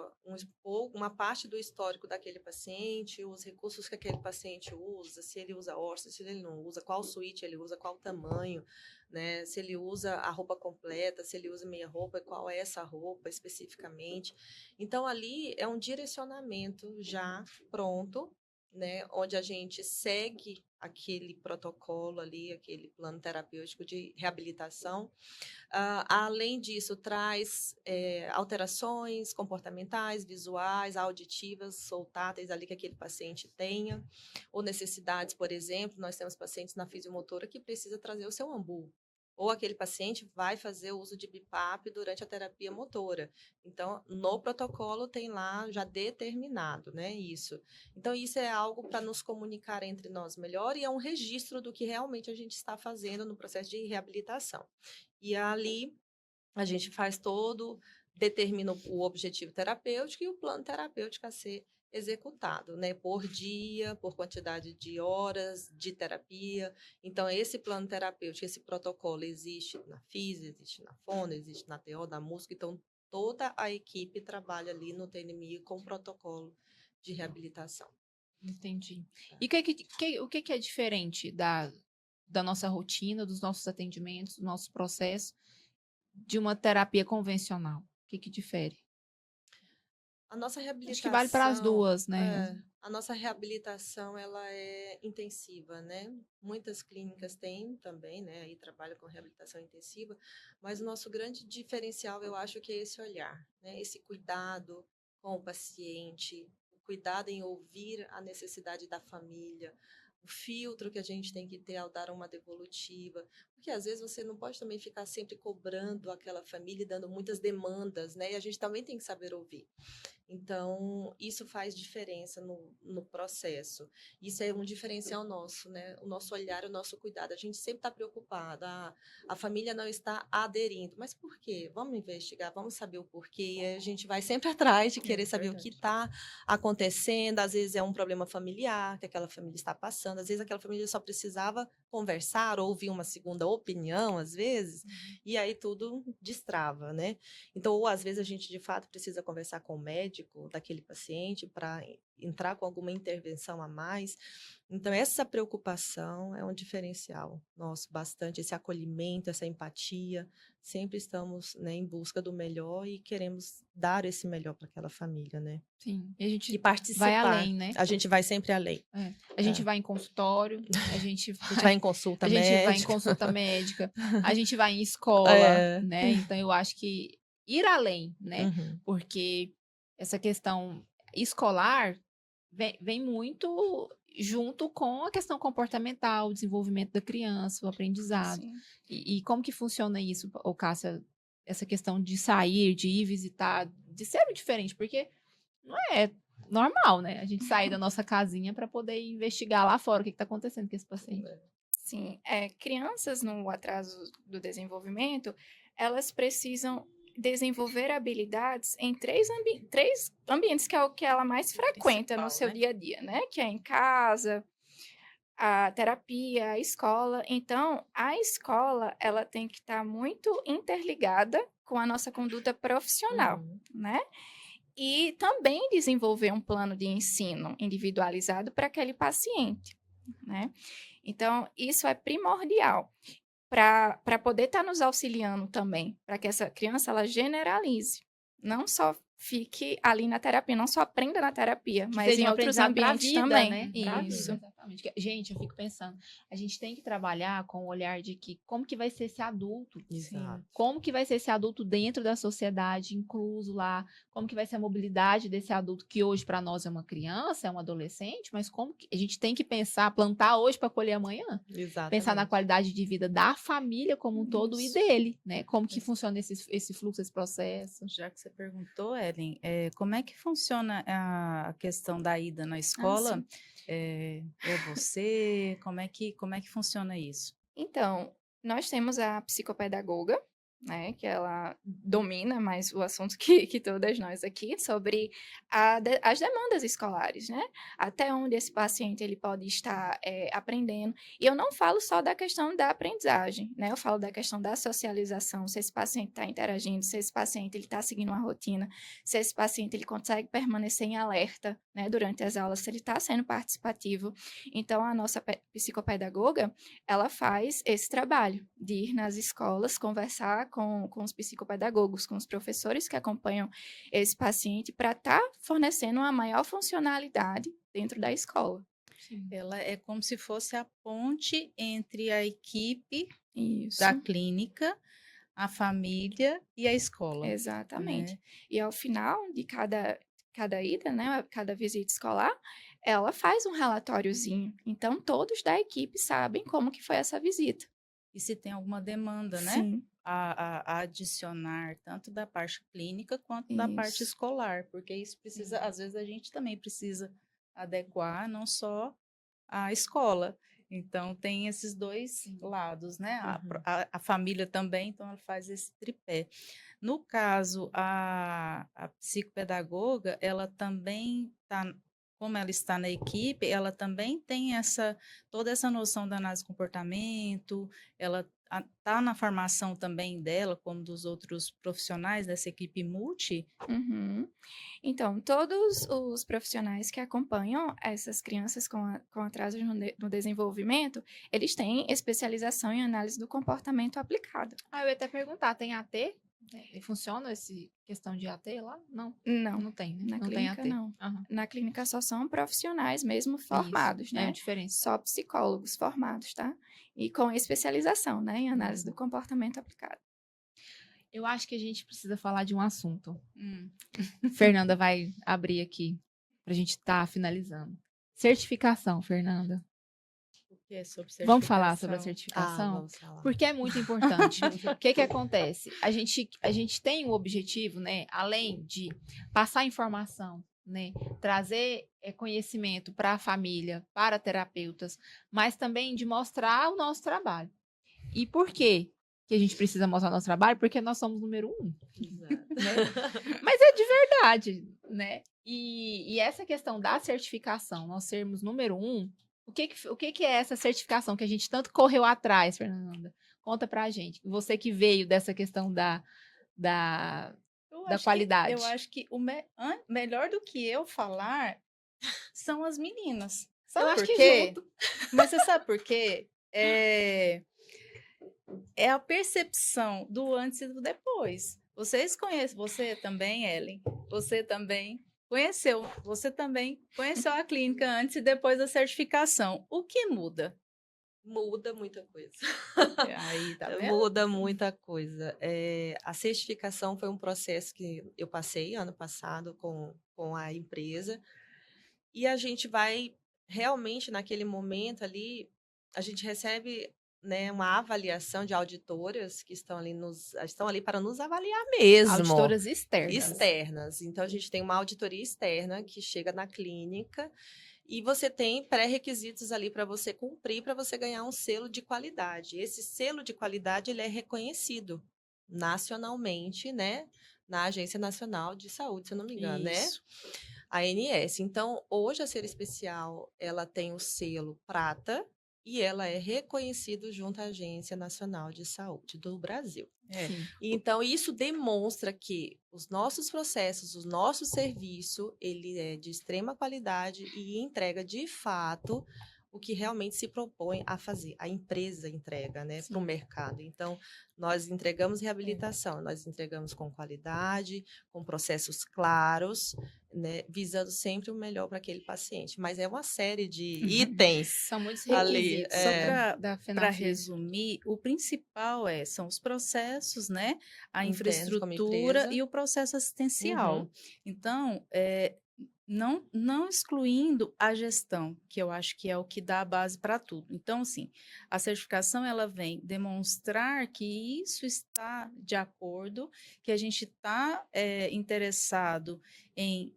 uma parte do histórico daquele paciente, os recursos que aquele paciente usa, se ele usa orça, se ele não usa, qual suíte ele usa, qual tamanho, né? Se ele usa a roupa completa, se ele usa meia roupa, qual é essa roupa especificamente. Então, ali é um direcionamento já pronto, né? Onde a gente segue aquele protocolo ali, aquele plano terapêutico de reabilitação. Além disso, traz alterações comportamentais, visuais, auditivas ou táteis ali que aquele paciente tenha, ou necessidades, por exemplo, nós temos pacientes na fisiomotora que precisa trazer o seu ambu, ou aquele paciente vai fazer o uso de BIPAP durante a terapia motora. Então, no protocolo tem lá já determinado, né, isso. Então, isso é algo para nos comunicar entre nós melhor e é um registro do que realmente a gente está fazendo no processo de reabilitação. E ali a gente faz determina o objetivo terapêutico e o plano terapêutico a ser executado, né? Por dia, por quantidade de horas de terapia. Então, esse plano terapêutico, esse protocolo existe na FIS, existe na Fono, existe na TO, da música. Então, toda a equipe trabalha ali no TNMI com protocolo de reabilitação. Entendi. E o que é diferente da nossa rotina, dos nossos atendimentos, do nosso processo, de uma terapia convencional? O que difere? A nossa Acho que vale para as reabilitação, duas, né? a nossa reabilitação ela é intensiva, né? Muitas clínicas têm também, né? Aí trabalham com reabilitação intensiva, mas o nosso grande diferencial, eu acho que é esse olhar, né? Esse cuidado com o paciente, o cuidado em ouvir a necessidade da família, o filtro que a gente tem que ter ao dar uma devolutiva, porque às vezes você não pode também ficar sempre cobrando aquela família e dando muitas demandas, né? E a gente também tem que saber ouvir. Então, isso faz diferença no processo. Isso é um diferencial nosso, né? O nosso olhar, o nosso cuidado. A gente sempre está preocupado. A família não está aderindo. Mas por quê? Vamos investigar, vamos saber o porquê. E a gente vai sempre atrás de querer saber o que está acontecendo. Às vezes é um problema familiar que aquela família está passando. Às vezes aquela família só precisava conversar, ouvir uma segunda opinião, às vezes. E aí tudo destrava, né? Então, ou às vezes a gente de fato precisa conversar com o médico daquele paciente para entrar com alguma intervenção a mais. Então, essa preocupação é um diferencial nosso, bastante, esse acolhimento, essa empatia. Sempre estamos, né, em busca do melhor e queremos dar esse melhor para aquela família, né? Sim. E a gente E participar. vai além, né? A gente vai sempre além. A gente vai em consultório, a gente A gente vai em consulta a gente médica. vai em consulta médica, a gente vai em escola, É. né? Então, eu acho que ir além, né? Uhum. Porque essa questão escolar vem muito junto com a questão comportamental, o desenvolvimento da criança, o aprendizado. Sim. E como que funciona isso, ô Cássia? Essa questão de sair, de ir visitar, de ser diferente, porque não é normal, né? A gente sair da nossa casinha para poder investigar lá fora o que está acontecendo com esse paciente. Sim, crianças no atraso do desenvolvimento, elas precisam desenvolver habilidades em três ambientes, que é o que ela mais frequenta no Principal, seu né? dia a dia, né? Que é em casa, a terapia, a escola. Então, a escola, ela tem que estar muito interligada com a nossa conduta profissional, Uhum. né? E também desenvolver um plano de ensino individualizado para aquele paciente, né? Então, isso é primordial para poder estar nos auxiliando também, para que essa criança ela generalize, não só fique ali na terapia, não só aprenda na terapia, Que mas seja em um outros aprendizado pra ambientes vida, também. né? Pra vida, Isso. exatamente. Gente, eu fico pensando, a gente tem que trabalhar com o olhar de que como que vai ser esse adulto? Exato. Como que vai ser esse adulto dentro da sociedade, incluso lá? Como que vai ser a mobilidade desse adulto que hoje para nós é uma criança, é um adolescente, mas como que a gente tem que pensar, plantar hoje para colher amanhã? Exatamente. Pensar na qualidade de vida da família como um todo e Isso. dele, né? Como que funciona esse fluxo, esse processo? Já que você perguntou, Ellen, como é que funciona a questão da ida na escola? sim. É você? Como é que funciona isso? Então, nós temos a psicopedagoga, né, que ela domina mais o assunto que todas nós aqui, sobre as demandas escolares, né? Até onde esse paciente ele pode estar aprendendo. E eu não falo só da questão da aprendizagem, né? Eu falo da questão da socialização, se esse paciente está interagindo, se esse paciente ele está seguindo uma rotina, se esse paciente ele consegue permanecer em alerta, né, durante as aulas, se ele está sendo participativo. Então, a nossa psicopedagoga, ela faz esse trabalho de ir nas escolas, conversar com os psicopedagogos, com os professores que acompanham esse paciente, para estar fornecendo uma maior funcionalidade dentro da escola. Ela é como se fosse a ponte entre a equipe Isso. da clínica, a família e a escola. Exatamente. Né? E ao final de cada ida, né, cada visita escolar, ela faz um relatóriozinho. Então, todos da equipe sabem como que foi essa visita. E se tem alguma demanda, né? Sim. A adicionar, tanto da parte clínica quanto da parte Isso. escolar, porque isso precisa, às vezes a gente também precisa adequar não só a escola. Então, tem esses dois lados, né? A família também, então ela faz esse tripé. No caso, a psicopedagoga, ela também está, como ela está na equipe, ela também tem toda essa noção da análise de comportamento, ela está na formação também dela, como dos outros profissionais dessa equipe multi. Uhum. Então, todos os profissionais que acompanham essas crianças com atrasos no desenvolvimento, eles têm especialização em análise do comportamento aplicado. Eu ia até perguntar, tem AT? Funciona essa questão de AT lá? Não. Não. Não tem, né? Na não clínica, tem AT. não. Na clínica só são profissionais mesmo formados, Isso, né? É a diferença. Só psicólogos formados, tá? E com especialização, né, em análise do comportamento aplicado. Eu acho que a gente precisa falar de um assunto. Fernanda vai abrir aqui para a gente estar finalizando. Certificação, Fernanda. O que é sobre certificação? Vamos falar sobre a certificação? Vamos falar. Porque é muito importante. O que acontece? A gente tem o objetivo, né? Além de passar informação, né? Trazer conhecimento para a família, para terapeutas, mas também de mostrar o nosso trabalho. E por quê que a gente precisa mostrar o nosso trabalho? Porque nós somos número 1. Né? Mas é de verdade, né? E essa questão da certificação, nós sermos número 1, o que é essa certificação que a gente tanto correu atrás, Fernanda? Conta pra gente. Você que veio dessa questão da qualidade. Eu acho que melhor do que eu falar são as meninas. Sabe por quê? Mas você sabe por quê? É a percepção do antes e do depois. Vocês conhecem, você também, Ellen, você também conheceu a clínica antes e depois da certificação. O que muda? Muda muita coisa. Aí, tá vendo? Muda muita coisa. A certificação foi um processo que eu passei ano passado com a empresa, e a gente vai realmente, naquele momento ali, a gente recebe, né, uma avaliação de auditoras que estão ali para nos avaliar mesmo. Auditoras externas. Externas. Então, a gente tem uma auditoria externa que chega na clínica e você tem pré-requisitos ali para você cumprir, para você ganhar um selo de qualidade. Esse selo de qualidade ele é reconhecido nacionalmente, né, na Agência Nacional de Saúde, se eu não me engano, Isso. né? A ANS. Então, hoje a Ser Especial, ela tem o selo prata e ela é reconhecida junto à Agência Nacional de Saúde do Brasil. Então, isso demonstra que os nossos processos, o nosso serviço, ele é de extrema qualidade e entrega, de fato, o que realmente se propõe a fazer. A empresa entrega, né, para o mercado. Então, nós entregamos reabilitação, nós entregamos com qualidade, com processos claros, né, visando sempre o melhor para aquele paciente. Mas é uma série de itens. São muitos ali. requisitos. Só para resumir, o principal são os processos, né? A infraestrutura e o processo assistencial. Então, não excluindo a gestão, que eu acho que é o que dá a base para tudo. Então, assim, a certificação ela vem demonstrar que isso está de acordo, que a gente está interessado em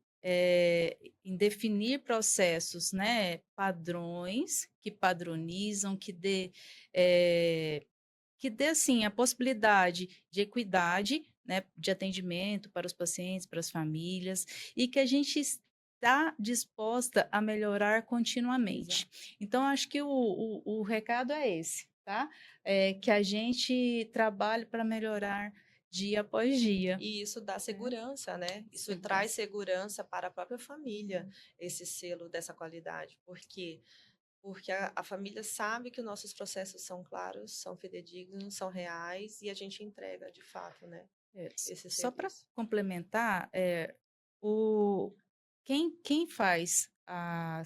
definir processos, né, padrões que padronizam, que dê, assim, a possibilidade de equidade, né, de atendimento para os pacientes, para as famílias, e que a gente está disposta a melhorar continuamente. Então, acho que o recado é esse, tá? Que a gente trabalhe para melhorar dia após dia. E isso dá segurança, né? Isso Sim, traz segurança para a própria família, esse selo dessa qualidade. Por quê? Porque a família sabe que os nossos processos são claros, são fidedignos, são reais e a gente entrega, de fato, né? Esse Só para serviço. complementar, o, quem faz a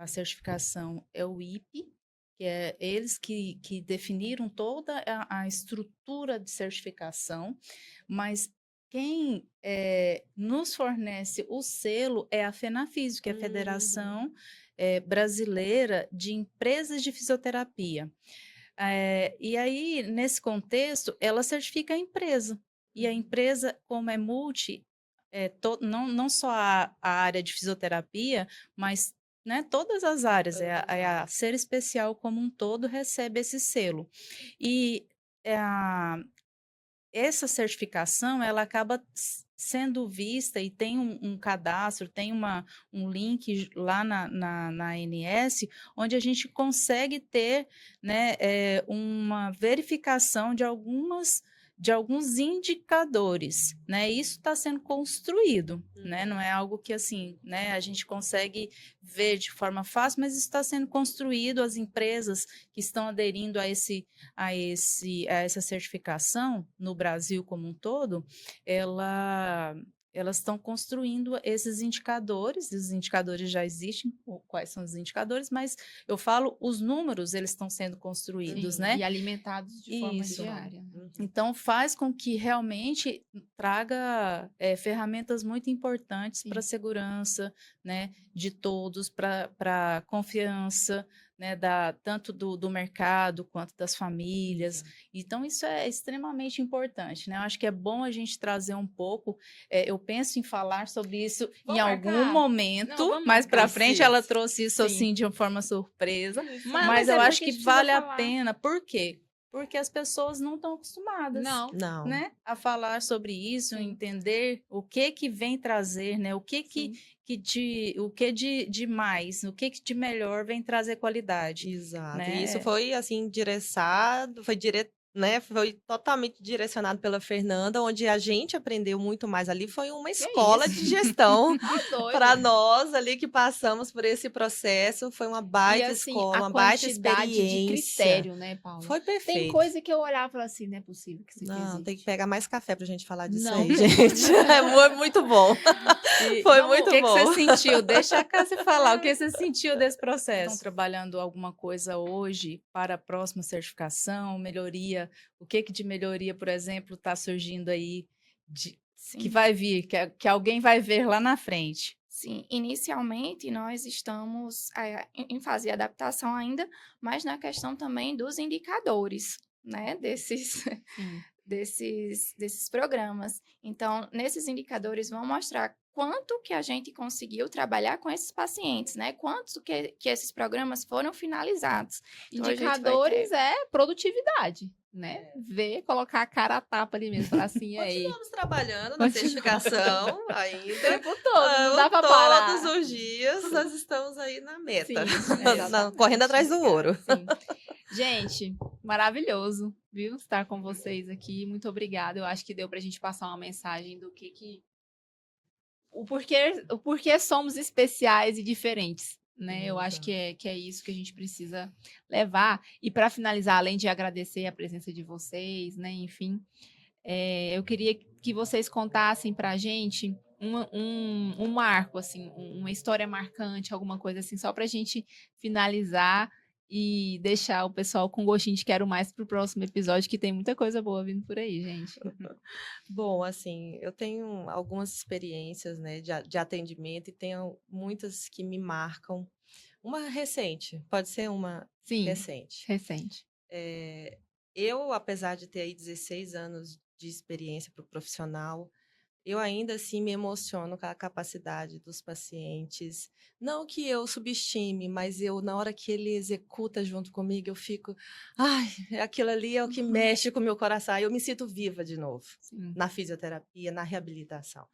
certificação é o IPE, que é eles que definiram toda a estrutura de certificação, mas quem nos fornece o selo é a FENAFISIO, que é a Federação Brasileira de Empresas de Fisioterapia. E aí, nesse contexto, ela certifica a empresa. E a empresa, como é multi, não só a área de fisioterapia, mas, né, todas as áreas, a Ser Especial como um todo recebe esse selo. E essa certificação, ela acaba sendo vista e tem um cadastro, tem um link lá na ANS, onde a gente consegue ter, né, uma verificação de alguns indicadores, né? Isso está sendo construído, né? Não é algo que assim, né, a gente consegue ver de forma fácil, mas isso está sendo construído. As empresas que estão aderindo a essa certificação no Brasil como um todo, elas estão construindo esses indicadores, e os indicadores já existem, quais são os indicadores, mas eu falo, os números, eles estão sendo construídos, Sim, né? e alimentados de forma Isso. diária. Né? Então, faz com que realmente traga ferramentas muito importantes para a segurança, né, de todos, para a confiança, né, tanto do mercado quanto das famílias. Então, isso é extremamente importante, né? Eu acho que é bom a gente trazer um pouco. Eu penso em falar sobre isso Vamos em marcar? algum momento, Não, vamos mais para marcar. frente ela trouxe isso Sim. assim de uma forma surpresa, Mas eu é acho porque a que gente precisa vale a falar. pena. Por quê? Porque as pessoas não estão acostumadas, Não. né, a falar sobre isso, Sim. entender o que vem trazer, né, o que de mais, o que de melhor vem trazer qualidade. Exato. Né? E isso foi assim endereçado, né? Foi totalmente direcionado pela Fernanda, onde a gente aprendeu muito mais ali. Foi uma escola isso? de gestão Doido. para nós ali que passamos por esse processo. Foi uma E baita assim, escola, a uma baita quantidade de experiência. critério, né, Paula? Foi Tem perfeito. coisa que eu olhava e falava assim, não é possível que isso aqui Não, existe. tem que pegar mais café pra gente falar disso Não. aí, gente. Muito bom. Foi muito O que bom. você sentiu? Deixa a Cássia falar. O que você sentiu desse processo? Estão trabalhando alguma coisa hoje para a próxima certificação, melhoria? O que de melhoria, por exemplo, está surgindo aí que vai vir, que alguém vai ver lá na frente? Sim, inicialmente nós estamos em fase de adaptação ainda, mas na questão também dos indicadores, né, desses programas. Então, nesses indicadores vão mostrar quanto que a gente conseguiu trabalhar com esses pacientes, né? Quanto que esses programas foram finalizados. Então, Indicadores é produtividade, né? Ver, colocar a cara a tapa ali mesmo, falar assim, aí. Continuamos trabalhando na certificação O ainda. tempo todo, não dá pra parar. Todos os dias nós estamos aí na meta. Sim, Correndo atrás do ouro. Sim. Gente, maravilhoso, viu? Estar com vocês aqui. Muito obrigada. Eu acho que deu pra gente passar uma mensagem do que o porquê somos especiais e diferentes, né? Eu acho que é isso que a gente precisa levar. E para finalizar, além de agradecer a presença de vocês, né? Enfim, eu queria que vocês contassem para a gente um marco, assim, uma história marcante, alguma coisa assim, só para a gente finalizar e deixar o pessoal com gostinho de quero mais para o próximo episódio, que tem muita coisa boa vindo por aí, gente. Bom, assim, eu tenho algumas experiências, né, de atendimento e tenho muitas que me marcam. Uma recente, pode ser uma Sim, recente. Eu, apesar de ter aí 16 anos de experiência para o profissional, eu ainda assim me emociono com a capacidade dos pacientes. Não que eu subestime, mas eu, na hora que ele executa junto comigo, eu fico, ai, aquilo ali é o que mexe com o meu coração. Eu me sinto viva de novo Sim. na fisioterapia, na reabilitação.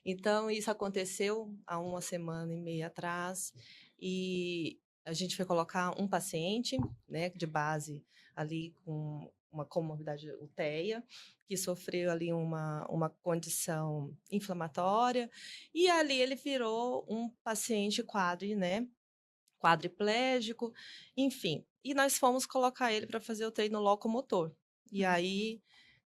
Então, isso aconteceu há 1 semana e meia atrás, e a gente foi colocar um paciente, né, de base ali com uma comorbidade UTEA, que sofreu ali uma condição inflamatória, e ali ele virou um paciente né, quadriplégico, enfim. E nós fomos colocar ele para fazer o treino locomotor. E aí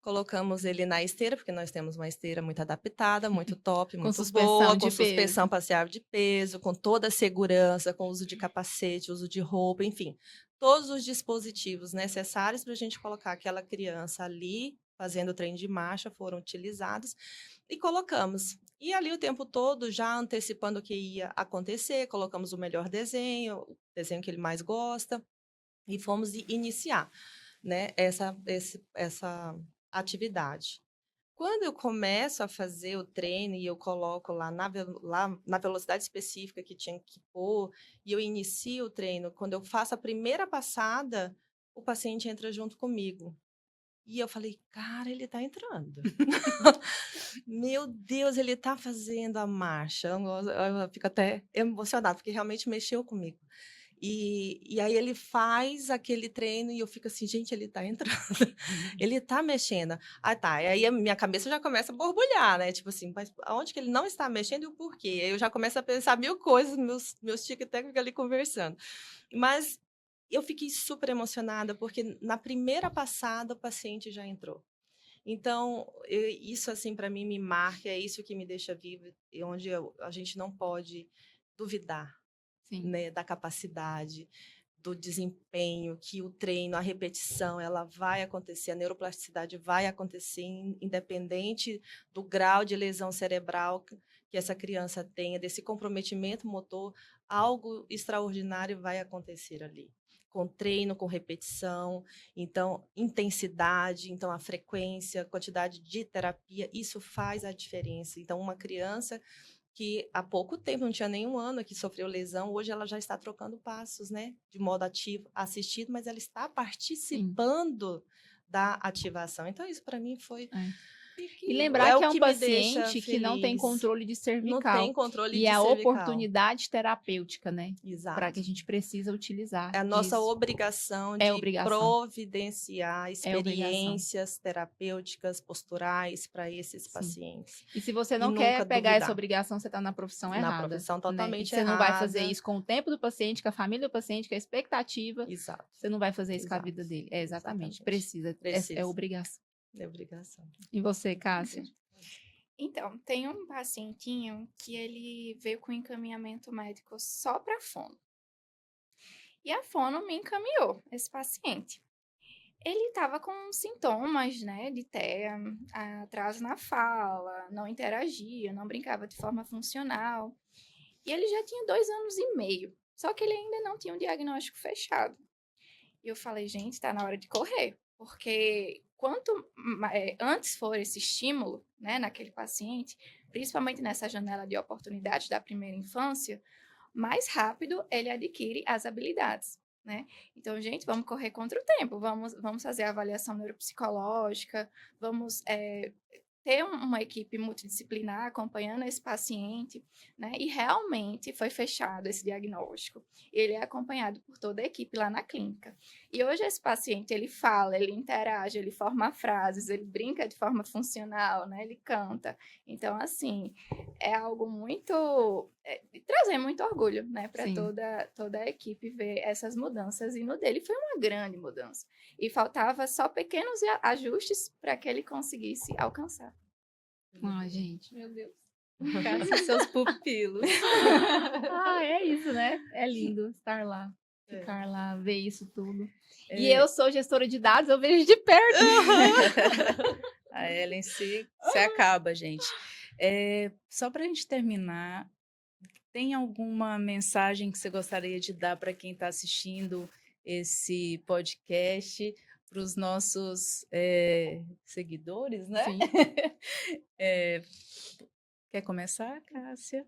colocamos ele na esteira, porque nós temos uma esteira muito adaptada, muito top, Com muito suspensão boa, de com suspensão peso. parcial de peso, com toda a segurança, com uso de capacete, uso de roupa, enfim, todos os dispositivos necessários para a gente colocar aquela criança ali fazendo o treino de marcha foram utilizados e colocamos. E ali o tempo todo, já antecipando o que ia acontecer, colocamos o melhor desenho, o desenho que ele mais gosta, e fomos iniciar, né, essa atividade. Quando eu começo a fazer o treino e eu coloco lá na velocidade específica que tinha que pôr, e eu inicio o treino, quando eu faço a primeira passada, o paciente entra junto comigo. E eu falei, cara, ele tá entrando. Meu Deus, ele tá fazendo a marcha. Eu fico até emocionada, porque realmente mexeu comigo. E aí ele faz aquele treino e eu fico assim, gente, ele tá entrando, ele tá mexendo. Ah, tá. E aí a minha cabeça já começa a borbulhar, né? Tipo assim, mas aonde que ele não está mexendo e o porquê? Aí eu já começo a pensar mil coisas, meus tic-tac ficam ali conversando. Mas eu fiquei super emocionada, porque na primeira passada o paciente já entrou. Então, isso assim para mim me marca, é isso que me deixa viva, e onde a gente não pode duvidar, Sim. né, da capacidade, do desempenho, que o treino, a repetição, ela vai acontecer, a neuroplasticidade vai acontecer, independente do grau de lesão cerebral que essa criança tenha, desse comprometimento motor, algo extraordinário vai acontecer ali. Com treino, com repetição, então, intensidade, então, a frequência, quantidade de terapia, isso faz a diferença. Então, uma criança que há pouco tempo, não tinha nem 1 ano, que sofreu lesão, hoje ela já está trocando passos, né? De modo ativo, assistido, mas ela está participando da ativação. Então, isso para mim foi E lembrar é que o é um que me deixa paciente que não tem feliz. controle de Não cervical. tem controle E de é a cervical. oportunidade terapêutica, né? Para que Exato. a gente precisa utilizar É a nossa disso. obrigação É de obrigação. providenciar É obrigação. experiências terapêuticas, posturais para esses Sim. pacientes. E se você E não quer nunca pegar essa duvidar. obrigação, você está na profissão Na errada, profissão né? E totalmente você não vai fazer errada. isso com o tempo do paciente, com a família do paciente, com a expectativa. Exato. Você não vai fazer isso com a Exato. vida dele. É exatamente. Exatamente. Precisa. É Precisa. obrigação. É obrigação. E você, Cássia? Então, tem um pacientinho que ele veio com encaminhamento médico só para fono. E a fono me encaminhou esse paciente. Ele estava com sintomas, né, de TEA, atraso na fala, não interagia, não brincava de forma funcional. E ele já tinha 2 anos e meio, só que ele ainda não tinha um diagnóstico fechado. E eu falei, gente, está na hora de correr, porque quanto antes for esse estímulo, né, naquele paciente, principalmente nessa janela de oportunidade da primeira infância, mais rápido ele adquire as habilidades, né? Então, gente, vamos correr contra o tempo, vamos fazer a avaliação neuropsicológica, vamos ter uma equipe multidisciplinar acompanhando esse paciente, né? E realmente foi fechado esse diagnóstico. Ele é acompanhado por toda a equipe lá na clínica. E hoje esse paciente, ele fala, ele interage, ele forma frases, ele brinca de forma funcional, né? Ele canta. Então, assim, é algo muito... trazer muito orgulho, né? Para toda a equipe ver essas mudanças. E no dele foi uma grande mudança. E faltava só pequenos ajustes para que ele conseguisse alcançar. Ai, gente, meu Deus. Cássia, seus pupilos. É isso, né? É lindo estar lá, ficar lá, ver isso tudo. E É. eu sou gestora de dados, eu vejo de perto. A Ellen se acaba, gente. Só para a gente terminar, tem alguma mensagem que você gostaria de dar para quem está assistindo esse podcast? os nossos seguidores, né? Sim. Quer começar, Cássia?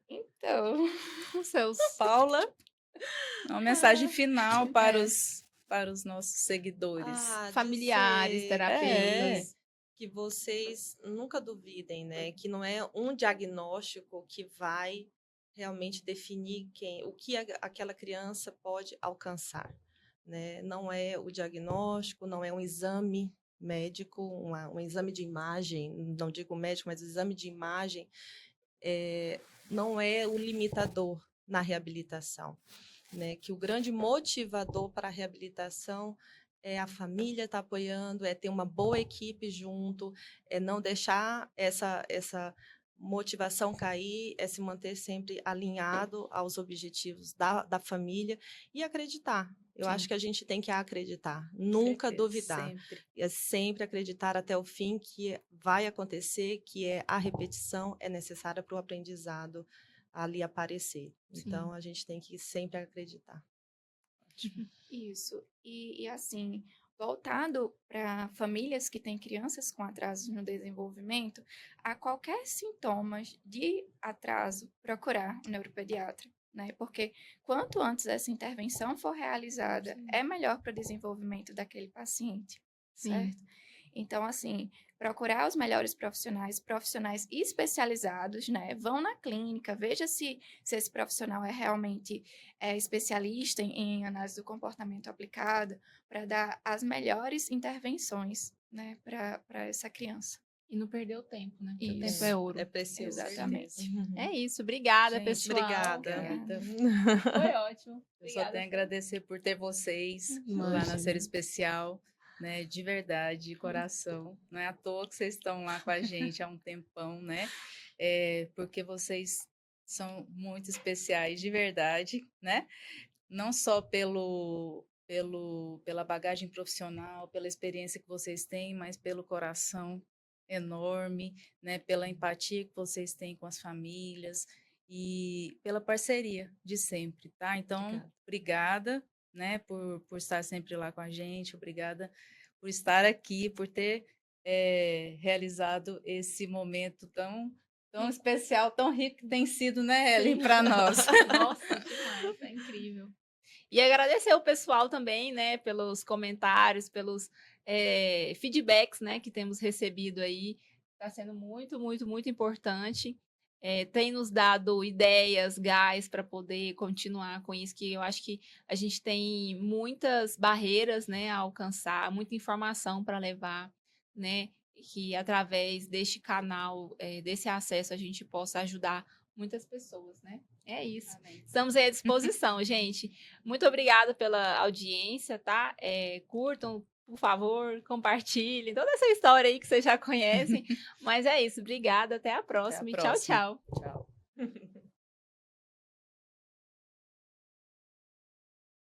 Então, Os seus Paula? Uma mensagem final para É. os nossos seguidores. familiares, dizer terapeutas. que vocês nunca duvidem, né? Que não é um diagnóstico que vai realmente definir o que aquela criança pode alcançar, né? Não é o diagnóstico, não é um exame médico, um exame de imagem, não digo médico, mas exame de imagem, não é o limitador na reabilitação, né? Que o grande motivador para a reabilitação é a família estar apoiando, é ter uma boa equipe junto, é não deixar essa motivação cair, é se manter sempre alinhado aos objetivos da família e acreditar. Eu Sim. acho que a gente tem que acreditar, nunca Certeza, duvidar. Sempre. É sempre acreditar até o fim que vai acontecer, que a repetição é necessária para o aprendizado ali aparecer. Sim. Então, a gente tem que sempre acreditar. isso. E assim, voltado para famílias que têm crianças com atrasos no desenvolvimento, a qualquer sintomas de atraso, procurar um neuropediatra, né? Porque quanto antes essa intervenção for realizada, Sim. é melhor para o desenvolvimento daquele paciente, Sim. certo? Então, assim, procurar os melhores profissionais especializados, né? Vão na clínica, veja se esse profissional é realmente especialista em análise do comportamento aplicado, para dar as melhores intervenções, né, para essa criança. E não perder o tempo, né? Porque o tempo Isso. é ouro. É precioso. Exatamente. É isso. Obrigada, Gente, pessoal. Obrigada. Foi ótimo. Eu só Obrigada, tenho a Fê. agradecer por ter vocês lá na Imagina. Ser Especial, né? De verdade, de coração. Não é à toa que vocês estão lá com a gente há um tempão, né? Porque vocês são muito especiais, de verdade, né? Não só pela bagagem profissional, pela experiência que vocês têm, mas pelo coração enorme, né? Pela empatia que vocês têm com as famílias e pela parceria de sempre, tá? Então, obrigada, né, por estar sempre lá com a gente, obrigada por estar aqui, por ter realizado esse momento tão especial, tão rico que tem sido, né, Ellen, para nós. Nossa, demais. É incrível. E agradecer o pessoal também, né, pelos comentários, pelos feedbacks, né, que temos recebido aí. Está sendo muito, muito, muito importante. Tem nos dado ideias, gás para poder continuar com isso, que eu acho que a gente tem muitas barreiras, né, a alcançar, muita informação para levar, né, que através deste canal, desse acesso, a gente possa ajudar muitas pessoas, né? É isso. Amém. Estamos aí à disposição, gente. Muito obrigada pela audiência, tá? Curtam, por favor, compartilhem toda essa história aí que vocês já conhecem. Mas é isso. Obrigada. Até a próxima. Até a E tchau, próxima. tchau. Tchau.